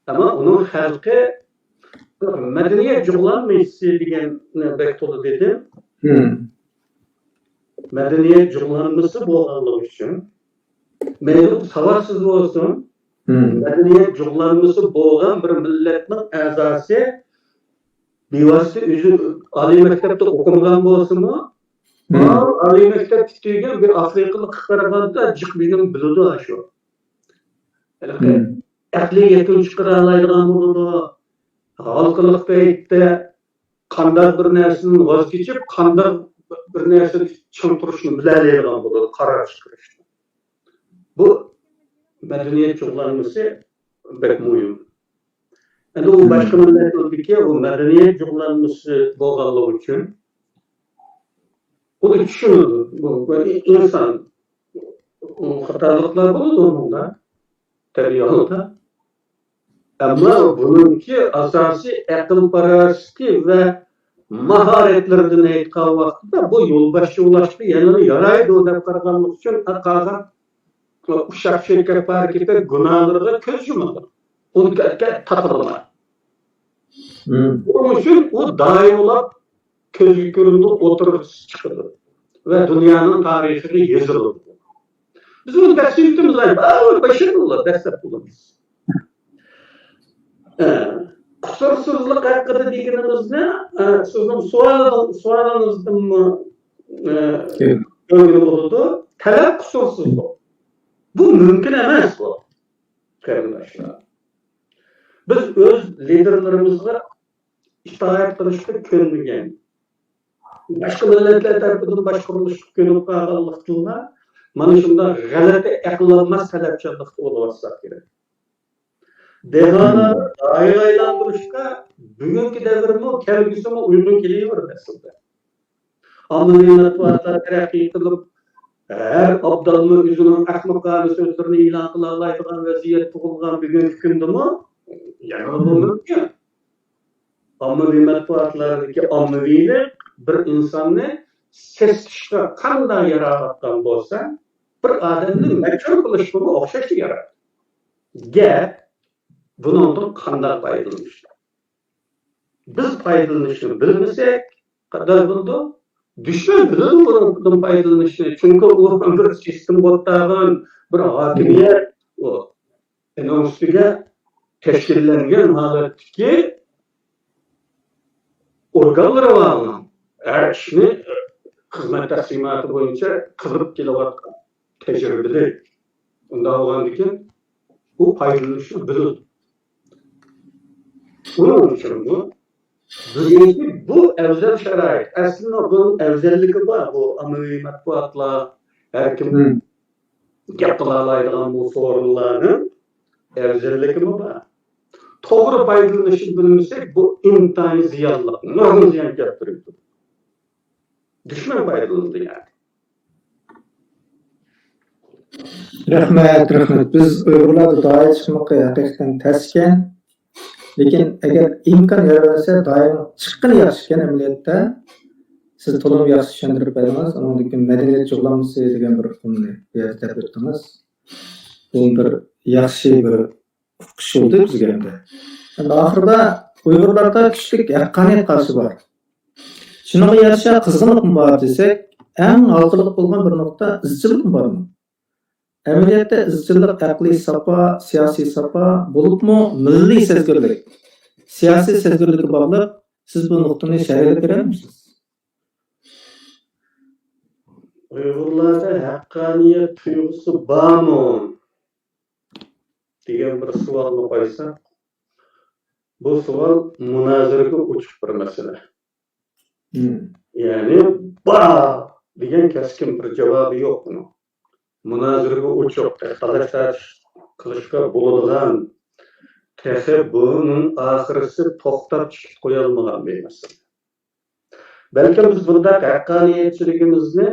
Ama onun halkı medeniyet cumhurlanmayışı degan bektolu dedim. Medeniyet cumhurlanması bo'lganligi uchun mevzu savaşsız olsun. Medeniyet cumhurlanması bo'lgan bir milletning a'zosi bevosita o'zi oliy maktabda o'qimagan bo'lsa-mu, oliy maktab tugagan bir afrikalik qaraganda jiq benim biladi shu. Aqliy yetim chiqara oladigan bo'ladi. Halkılık paytda qanday bir narsani voz kechib, qanday bir narsani chim turishni biladigan bo'ladi, qaror chiqarishni. Bu medeniyet cumhurlanması pek muhim. Endi u boshqa millatlarga bu medeniyet cumhurlanması bo'lganligi uchun bu tushunadi. Bu inson xatoliklar bo'ladi unda, tabiatda. Ama bununki asasi akıl parası ve maharetlerden etkili vaxtida bu yolbaşı ulaştı yanını yaraydı o dep qaraganlık üçün aqaga uşak şirket hareketi günahlarına köz yumadı. Onu tatılma. Onun için o daim olap köz yüküründe oturup çıkıldı. Ve dünyanın tarihini yazıldı. Biz bunu destekimiz var. Başarılı destek bulunuz. Kusursuzluk hakkında deganimiz ne? Sizin sualınızdan mı öyle oldu? Talep kusursuzluk. Bu mümkün emas bu. Arkadaşlar. Biz öz liderlerimizle itaat qilishga ko'nmagan. Boshqa millatlar tarafidan boshqarilishga ko'nib qolganlikda mana shunday g'alati aqllanmas talabchanlik bo'lsa kerak. Dehana aylandırışta bugünkü devrimi kelgüsüme uygun geliyor aslında. Ameliy matbuatlar terakki kılıp her abdalının yüzünün ahmakane sözlerini ilan kılalaydıgan vaziyet tuğulgan bugünkü gündemi yani bu mümkün. Ameliy matbuatlardaki ameliyle bir insanı ses çıkışta kandan yarattan bolsa bir adamın meçhul kılışımı okşaşı yarat. Gel bunun qanday paydalanışlar. Biz paydalanışını bilmesek, qadar buldu, düşman biladi bunun paydalanışını. Çünkü o bir sistem bo'tag'an bir hokimiyat o. Onun üstüge teşkillengen holatdagi organlar var. Her ishni xizmat taqsimoti bo'yicha qilib kelayotgan tajribada. Unda bo'lgandan bu paydalanishni biladi. Bunun için bu özel şerait. Aslında bunun özelliği var. Bu ameliy matbuatla herkim yapılalaydıgan bu forumlarının özelliği var. Doğru paydalanışını bilmesek bu intihai ziyanlık. Nasıl ziyan yaptırıyor? Düşman paydalandı yani. Rahmet. Biz Uygurlarda dair çıkmakka hakikaten tersken lekin agar imkon yaratsa doim chiqqan yaxshi ekan amaliyotda siz to'liq yaxshi tushuntirib berdingiz. Undan keyin madaniyat jurnalisi degan bir filmni yozib o'tdingiz. Bu bir yaxshi bir uqish bo'ldi bizga endi. Oxirida Uyg'urlarda kuchli haqqoniyat qarshi bor. Shunga yarasha qizg'inlik bor desak, eng oldilik bo'lgan bir nuqta izchillik bormi? Amaliyotda izchillik aqliy sopa, siyosiy sopa bo'libmi, milliy sezgirlik. Siyosiy sezgirlikka bog'liq siz bu nuqtani sharhlab berarmisiz? Uyg'urlarda haqqoniyat tuyg'usi bormi? degan bir savolni qo'ysak, bu savol munozaraga uchuq bir masala. Ya'ni ba degan keskin bir javobi yo'q buni. Munozaraga uchuq talash qilishga bo'ladigan bunun oxirisi to'xtab chiqib qo'ya olmagan bir masala. Balki biz bunda haqqoniyatchiligimizni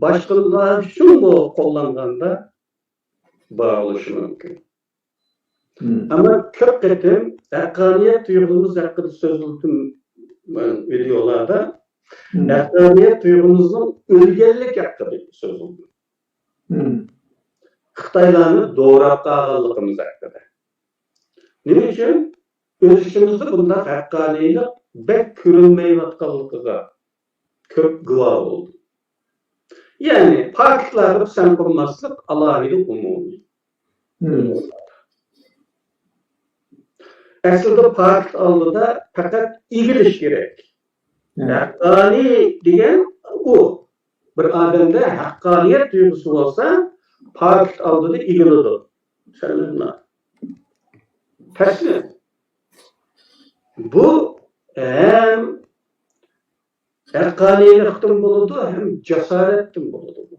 boshqalar uchun qo'llanganda bo'lishi mumkin. Ama ko'p qatim haqqoniyat tuyg'umiz haqida so'zladim videolarda haqqoniyat tuyg'umizning o'lganlik haqida so'zladim. Xitoylarni doğrab qolganligimiz haqida. Nima uchun o'zimizda bunda haqqoniylik bek ko'rinmayotganligiga ko'p guvoh bo'ldi. Ya'ni faktlarni pisand qilmaslik alohida umumiy. Aslında fakt oldida faqat egilish kerak. Haqqoniy degan u bir odamda haqqoniyat tuyg'usi bo'lsa, fakt oldida egiladi. Tushundingmi? Taslim. Bu hem haqqoniylikdan bo'ladi, hem jasoratdan bo'ladi.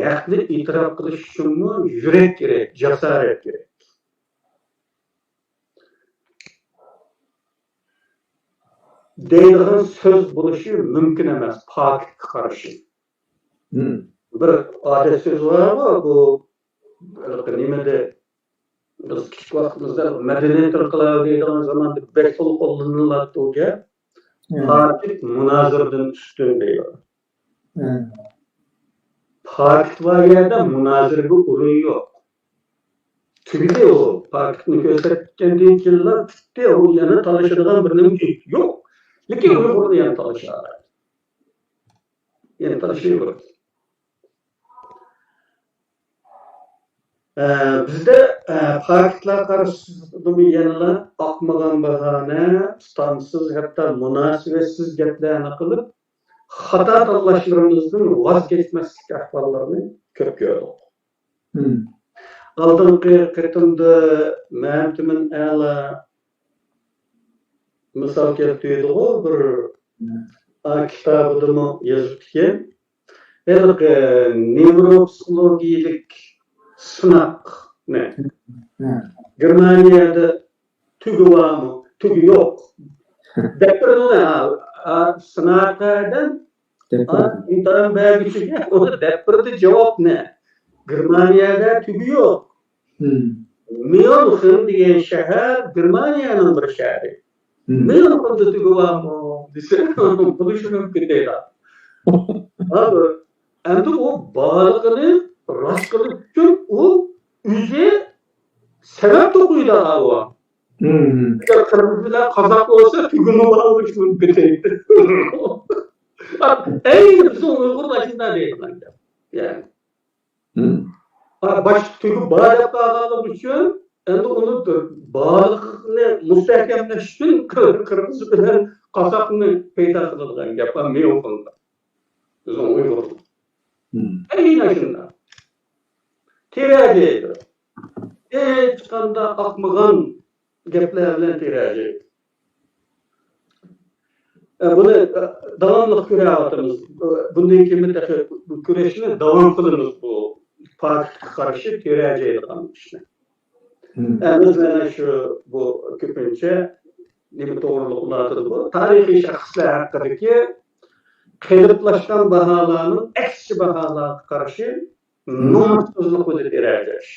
Haqni e'tirof qilish uchun yurak kerak, jasorat kerak. Deydigan söz buluşu mümkün emas, pak karşı. Bir adet söz var mı bu nimede biz küçük vaktimizde medeniyet ırkıları deydiğimiz zaman bekol kullanılan toga pak münazırdan üstün deydiler. Pak var yerde münazırga urun yok. Tübide o pakni gösterdiğin yıllar tübide o yana tanışılan bir mümkün yok. Lekin uni burada yana talashadi. Yana talashyapti. Bizda faktlar qarashida yana oqmagan bahona, tutamsiz hatto munosabatsiz gaplarni qilib, xato tanlashlarımızdan voz kechmaslik ahvollarini ko'p ko'rdik. Oldingi qitimda ma'lumotmin ala misal keltirdi o bir kitabıda mı yazıpken nevropsikolojik sınak ne? Germanya'da tügü var mı? Tügü yok. Depremde sınaklardan internet belgesi o da depremde cevap ne? Germanya'da tügü yok. München diyen şehir Germanya'nın bir şehri. München da tügü var mı? Buluşu mümkün değil. Abi, hem o bağlılığını rastgele için o üze sebep dokuydu abi. Eğer Kırmızılar Kazak olsa tügünü bağlamış mümkün değil. En bizim Uygur başında değil. Yani. Baş tügü bağlayıp bağlamak için endi onu bağlılıqni mustahkamlash uchun Kırmızı bilan Kazakni paydo qiladigan gap Münchenda. Bizim Uygur. Aynan shunday. Terajeydi. Hech qanday aqmagan gaplar bilan terajeydi. Buni davomli ko'ryapmiz. Bundan keyin bu kurashni davom qilamiz bu faktga qarshi terajeydigan ishni. Biz mana shu bu ko'pincha nima to'g'riliqlardir bu tarixiy shaxslar haqidagi qiydiplashgan baholarning aksi baholarga qarshi nomussizlik o'zi terajlash.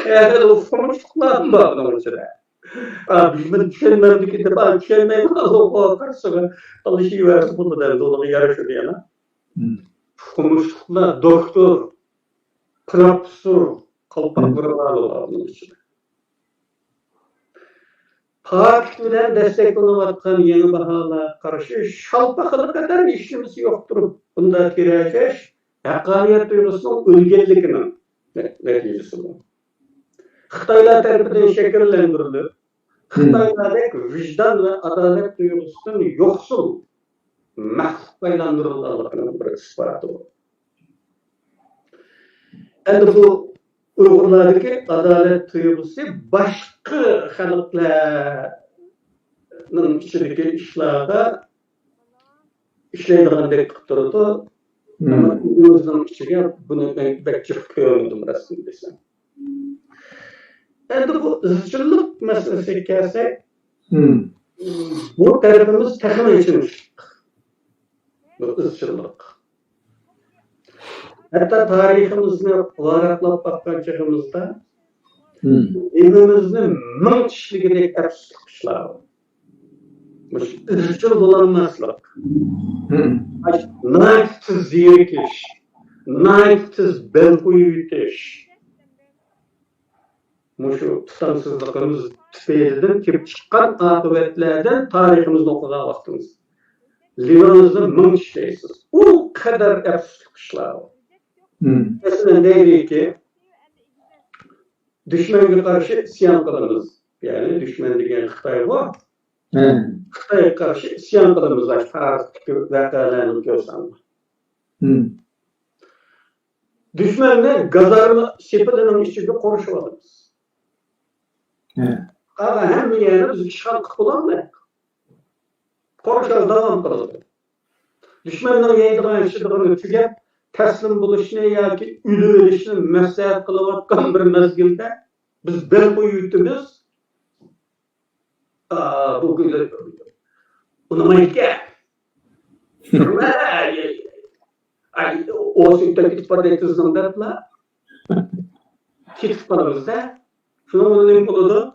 Eğer o sonuçlar var bunun içinde. Bizim düşünmemdeki de ben düşünmeyim o karşısına alışıverse bunu da dolayı yarışıyor yana. Sonuçlar doktor, profesör kalpaklarlar var bunun içinde. Fakt bilen desteklanıvatkan yeni bahalar karşı şalpaklık kadar işimiz yoktur. Bunda tirajlaş, hakkaniyet duygusunun ölgenlikinin neticesi bu. Xitoylar tarafidan shakllantirilib, Xitoylardagi vijdon va adolat tuyg'usidan yo'qsul mahv aylantirilganligining bir isboti bu. Endi bu Uygurlardaki adalet duygusu başka halkların içindeki işlerde işleydiğinde kıtırdı. Ama Uygurların içinde bunu ben bekçik görmedim aslında desem. Endi bu ızçılık meselesiga kelsak, bu tarafimiz tahmin etmiş. Bu ızçılık. Hatta tariximizni varaqlab bakkan çağımızda evimizde ming kişiligidek yapışlar. Izçıl bulanmaslık. Naifsiz zirikiş. Naifsiz bel koyuyutiş. Şu tutamsızlığımız tüpeyeden kelip çıkan akıbetlerden tarihimizde okugan vaktimiz. Livanızda ming kişiysiz. O kadar yapışlar. Mesela deydi ki düşmanga karşı isyan kılınız. Yani düşman degen Xitay var. Xitayga karşı isyan kılınız. Tarihteki vakalarını görsem. Düşmanla gazarını sepetinin içinde konuşuyoruz. Ama hem yerimiz işgal kılanlar. Konuşuyoruz, devam kılıyoruz. Düşmanla yaydıran işini tügep teslim buluşunu yoki ülü ölüşünü maslahat qilayotgan bir mezgilde biz bel qo'yibmiz. Bu guylar unamaydi. Ay, o sürekli ifadetizden derler. Kitaplarımızda şunun ne oldu?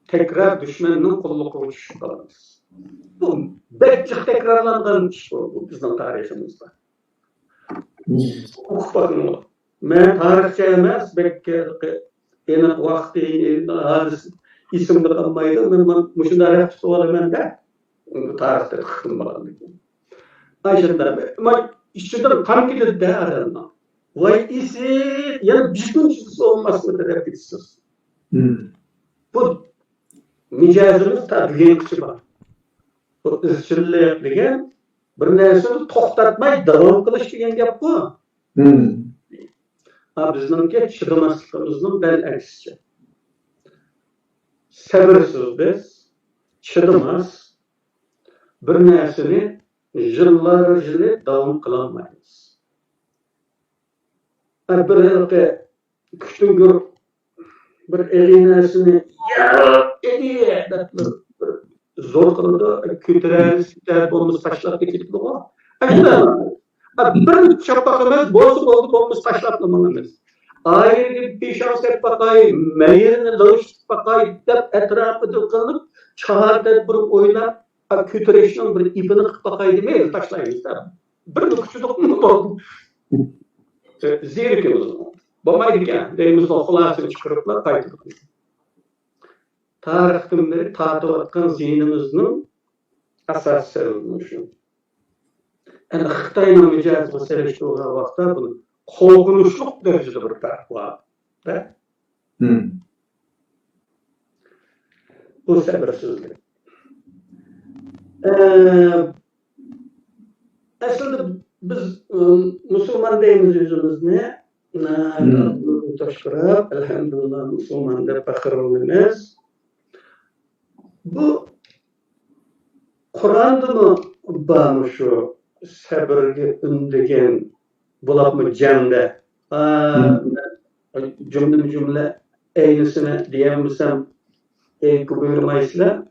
Tekrar düşmanın kolluğuna uçuşlarımız. Bu belki tekrarlanan iş bu bizim tarihimizde. Bakın, ben tarihçi emas, belki yeni vakti hadis isimde kalmaydı. Ben müşahede yaptı olayım da tarihte kıhtım bakalım. Ayrıca ama işçiler tam ki de arasında. Vay ise yani düşüncesi olmasını da yapıyorsunuz. Bu micazımız tabii yenilikçi var. Bu ızçılık degen bir narsani to'xtatmay davom qilish degan gap bu. Bizningki chidamasligimizning bel aksicha. Sabrsiz biz, chidamas, bir narsani yillar yili davom qilolmaymiz. Bir yilqi kuchtingur bir narsani deb zor qiladi, ko'tarishda bo'lmasa tashlab ketib qo'yadi. Bir chapaqimiz bo'lsa bo'lmasa tashlab qo'yamiz. Ayrı bir şans hep bakayım, meyerini lağıştık bakayım deb etrafıda qilib, çağırda bir oynab, ko'tarishning bir ipini qilib bakayım demeyiz, tashlaymiz. Bir kuchliq bo'ldi. Zerikimiz. Bo'lmaydi ekan, deymiz, xulosaga chiqariblar, qaytib. Tarixdan beri tatıyotgan zihnimizning asosiy sababi shu. Endi Xitoyning mijozini selishtirgan vaqtda buni qo'rqinchli darajada bir farq bor. Bu sabrsizlik. Aslında biz Müslüman deymiz o'zimizni. Tashkirab, elhamdülillah Müslüman deb faxrlanamiz. Bu Qur'onda mı barmi shu sabrga undagan bo'lapmi jangda? Jumla aynısını diyemsem buyurmaysizlar.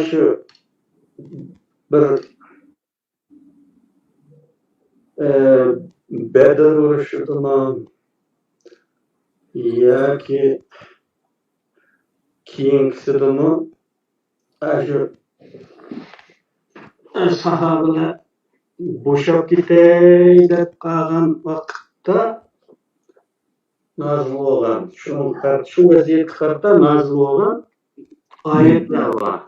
Shu bir Bedr urushidimi yoki keyingisidimi shu sahobalar bo'shab ketay deb qolgan vaqtda nazil bo'lgan shu vaziyat qarta nazil bo'lgan oyatlar bor.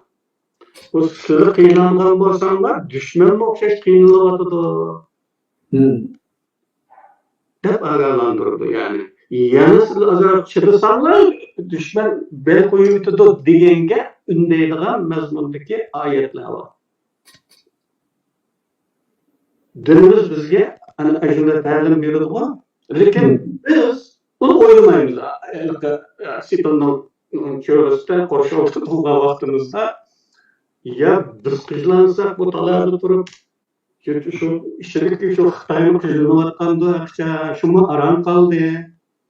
Bu sizlar qiynalgan bo'lsanglar dushmanga o'xshash qiynalyotidi deb ogohlantirdi. Yani yana sizlar azroq chidasanglar dushman bel qo'yib o'tadi deganga undaydigan mazmundagi oyatlar bor. Dinimiz bizga ana shunday ta'lim beradi-ku. Lekin biz oylamaymiz. Sitonun körüste koşu tutulma vaxtımızda ya biz kızlansak bu talarda durup şu işçilik şu Xitay'ın kızlanıvatkandı akça şunu aran kaldı.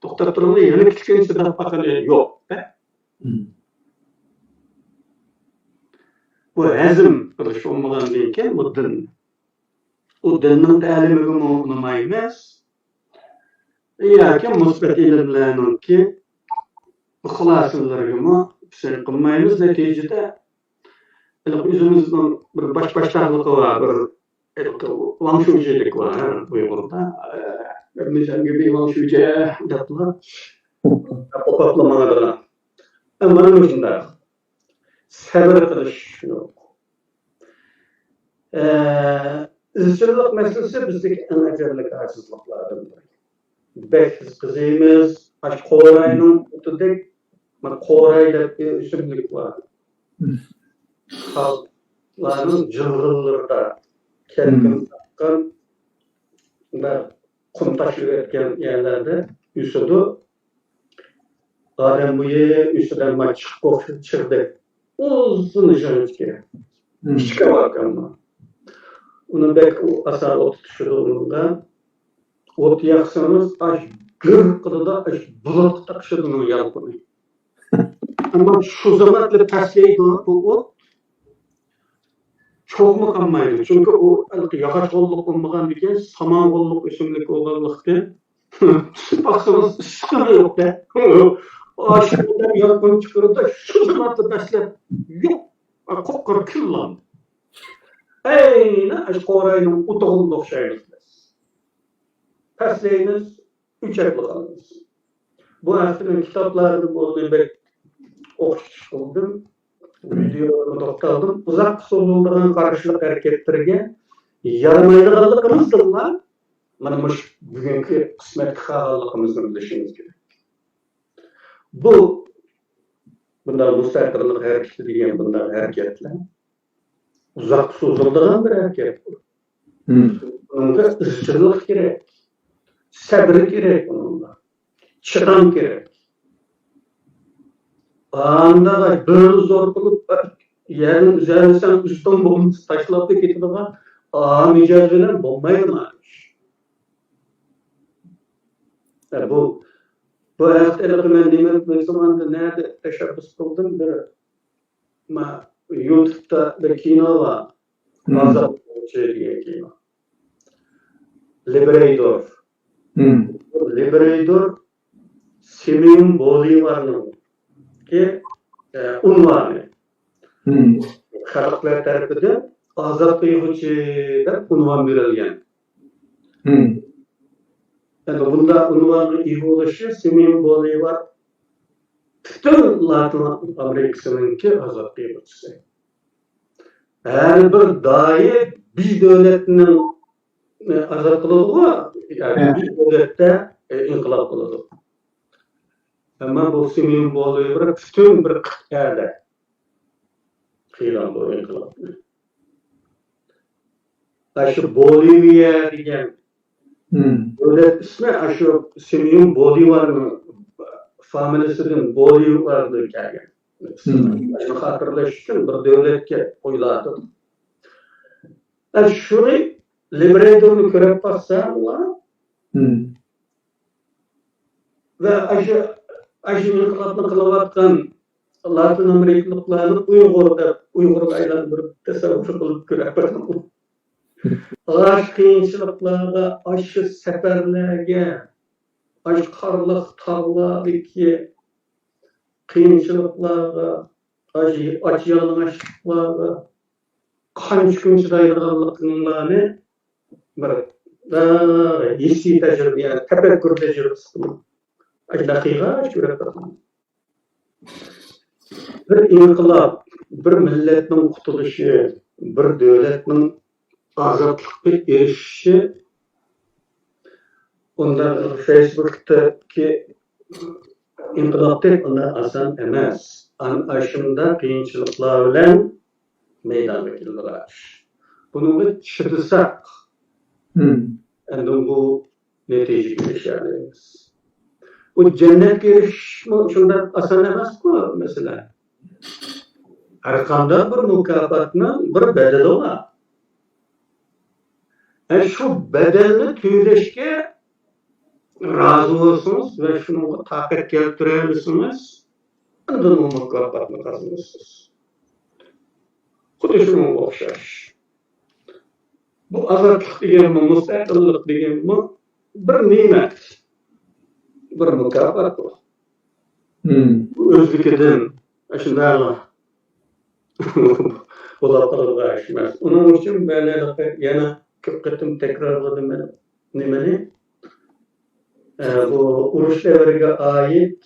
Toxtab turuldu yana kichkina sidab bakılı yok. Bu hazm qilish olmagandan keyin bu din. O dinning ta'limiga muammo emas. Yoki musbat ilmlarninki xulosalarga pisand qilmaymiz. Natijada o'zimizning bir boshbashtarligi va bir vangshujilik var Uyg'urda. Misal gibi vangshuja deblar. Qo'polamalar. Amma nima shunday? Sabr qilish yo'q. İzchillik meselesi bizdeki en ajarlik acizliklardan biri. Beksiz kızıyımız, aş Qoray'nın ötedek, Qoray'da bir üstünlük var. Halkların cırgıllarda kendini takkan ve kum taşıyor etken yerlerde üstüdü. Adem buyu üstüden maçık kokşu çıkdı. Uzun işin ki. İşte var ama. Onun bek asal ot tutuşudu onunla. Ot yaksanız aş gır kılıda aş bulat takışıdı onun yalpını. Ama şu zamanla tersleydi bu ot çok mu kalmaydı? Çünkü o yağaç kolluk olmadan diken saman kolluk üstünlük olanlıktı. Baksanız sıkıntı yok da. Aşırıdan yalpını çıkarıda şu zamanla tersleydi. Yok. Kokkar küllan. Aynen aş Qoray'nın utuğunu okşayınız. Tersleyiniz, 3 ayaklı kalınız. Bu aslında kitaplarını bol bir okşuş oldum. Videolarımı topladım. Uzak solunduğun karşılık hareketlerine yaramaylıqlığımızdır lan. Mana bugünkü kısmet xalalığımızın bilişimiz gerek. Bundan müstakillik hareketi degan bundan hareketler. Uzak sozulduğun bir hareket. Bunga izchillik gerek. Sabr gerek bununla. Çıran gerek. Anda böyle zor bulup yerin üzerine sen üstten bomba taşlap da getiriyorlar. Mücadele bombayla varmış. Bu hayat elementleri ne zaman nerede teşebbüs kıldım bir YouTube'da bir kino var. Azap diye kino. Liberator Simeon Bolivar'ın ki unvanı. Halklar tarafından azap kıyıcıda unvan verilgen. Yani bunda unvanı iyi oluşu Simeon Bolivar bütün Latin Amerika'nınki azap kıyıcısı. Her bir dahi bir devletinin azap kılığı yani bir devlette inkılap kılığı. Ama bu Simeon Bolivar bütün bir yerde kıyılan bu inkılap. Aşı Bolivya diyen devlet ismi aşı Simeon Bolivar'ın familiyasının Bolivar'dır gelgen. Aşı hatırlaş için bir devletke koyuladı. Şunu Liberator'u körep bassam ve aşı inkılapını kılavatkan Latin Amerikalıklarını Uygur'a aylandırıp tasavvuf kılıp körep bassam. Ağaç kıyınçılıklarga, aşı seferlerge, aşı karlık tağlardaki kıyınçılıklarga, aşı yalınlaşlıklarga, kanç günçü dayırganlıklarını bir hissi tecrübe, yani tefekkür tecrübesi. Aşı dakika körep bassam. Bir inkılap, bir milletin kurtuluşu, bir devletin azatlık erişişi onda Facebook'taki inkılapta onda asan emas. Aşında kıyınçılıklar bilen meydan vekildir. Bunu çıtırsak bu netice gelişerliyiz. o cennetge eriş şunda asan emas ku mesela. Her qanday bir mukofatning bir bedeli var. Şu bedelni tüyleshga razı olsunuz ve şunu takat keltirebilirsiniz. Ondan o mukofatni kazanırsınız. Xuddi shunga o'xshash. Bu azodlik deganmi, mustaqillik deganmi bir ne'mat. Bir mukofot bu. O'zligidan shunday Xudo emas. Uning uchun men yana ko'p qatim takrorladim nimani? Bu urush davriga oid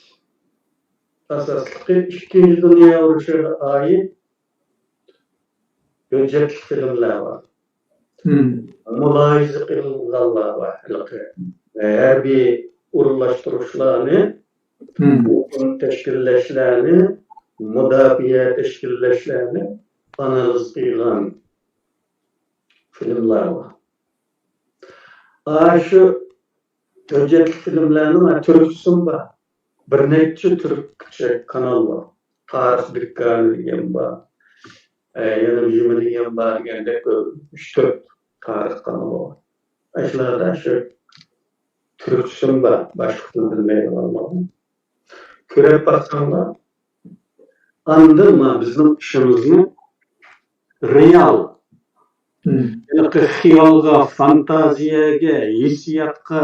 asosli Ikkinchi dunyo urushiga oid hujjatli filmlar var. Muloyiza qilinganlar var. Harbiy o'rinlashtirishlarni, tashkillashlarni, mudofaa tashkillashlarni analiz qilgan filmlar var. Şu hujjatli filmlarning turkisi bor. Bir necha turkcha kanal var. Tarix dikkat degan bor. Yana Juma degan bor deganda 3-4 tarix kanalı var. Shularda shu turkisi bor, boshqa til bilmaydiganlar. Ko'rib baksanglar, andırma bizim işimizni real, xiyolga, fantaziyaga, hissiyatga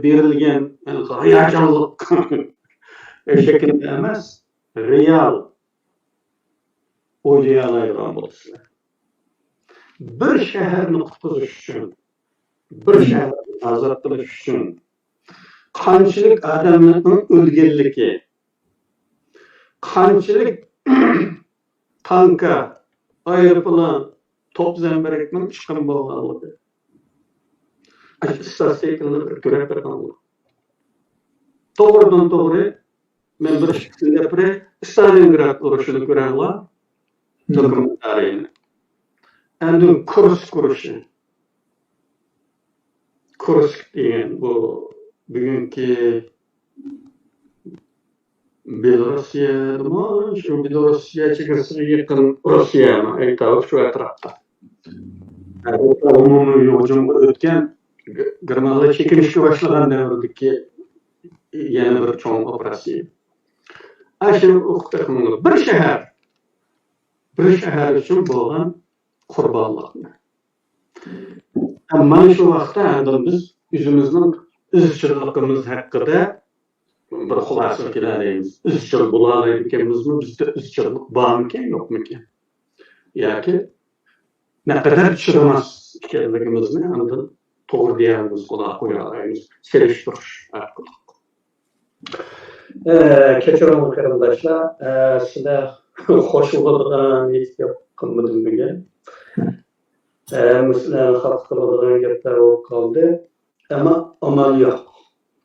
berilgan hayajonlik şekilde emas, real o'ylayoladigan bo'lsizlar. Bir shaharni qutqizish uchun, bir shaharni ozod qilish uchun qanchalik odamning o'lganligi, qanchalik tanka, aeroplan, top zemberekning chiqim bo'lganligi. Statistikani bir ko'rib turganlar. To'g'ridan to'g'ri men bir gapira Stalingrad urushini ko'ranglar. Dokumentariyni. Endi Kursk urushi. Kursk degan bu bugungi Belarusiyadami, shu Belarusya chegarasiga yaqin Rossiyami aytamiz shu atrofda. Umumiy hujum o'tgan germanlar chekinishga boshlagan davrdagi yana bir cho'ng operatsiya. Shu bir shahar uchun bo'lgan qurbonlikni. Mana shu vaqtda biz o'zimizning izchilligimiz haqida bir xulosa qilaylik. Izchil bo'laylik ekanmizmi? Bizda izchillik bormikan, yo'qmikan? Yoki naqadar chirimas ekanligimizni andan to'g'ri diagnoz qo'ya olamiz. Kelishtirish orqali. Kechiring qarindoshlar, sizlar qo'shiladigan gap qilmadim degan. Sizlar xalq qiladigan gaplar bo'lib qoldi. Ama amal yo'q.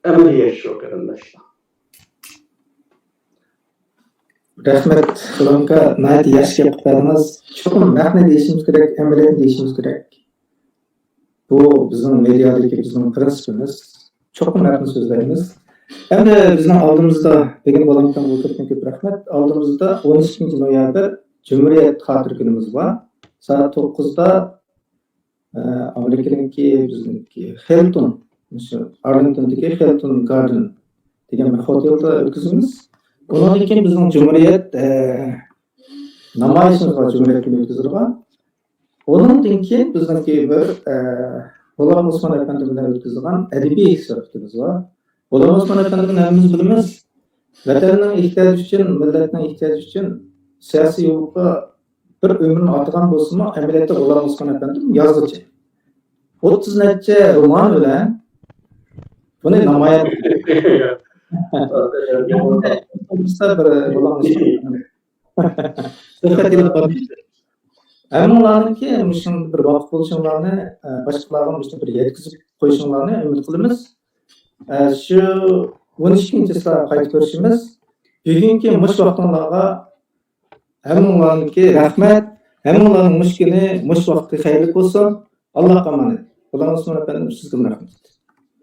Amaliyat yo'q qarindoshlar. Rahmat, Xulonka, nayt yaxshi gap qildingiz. Cho'qim rahmat deyishimiz kerak, amaliyat deyishimiz kerak. Bu bizning mediadagi bizning prinsipimiz. Cho'qim rahmat so'zlaymiz. Endi bizning oldimizda degan bo'lamdan o'tirgan ko'p rahmat. Oldimizda 12-noyabr Cumhuriyet xotira kunimiz bor. Soat 9da Amerikaniki bizniki Hilton, o'sha Arlingtondagi Hilton Garden degan bir hotelda o'tkazamiz. Bundan keyin bizning Cumhuriyet namoyishimiz bor, Cumhuriyet kuni o'tkazilgan. Ondan keyin bizniki bir G'ulom Usmon Efendi bilan o'tkazilgan adabiy suhbatimiz bor. G'ulom Usmon Efendining hamimiz bilamiz, vatanning ehtiyoji uchun, millatning ehtiyoji uchun siyosiy yo'lga bir ömrünü atıgan bo'lsa-mu, amaliyotda G'ulom Usmon Efendi yozuvchi. 30 necha roman bilan buni namoyon Hammalarniki shuni bir vaqt bo'lishinglarni, boshqalarga bir yetkazib qo'yishinglarni umid qilamiz. Shu 12-sida qayta ko'rishimiz. Bugungi mush vaqtinglarga hammalarga rahmat. Hammalarning mushkini mush vaqti xayrli bo'lsin. Allohga emanet. G'ulom Usmon Efendi sizga rahmat.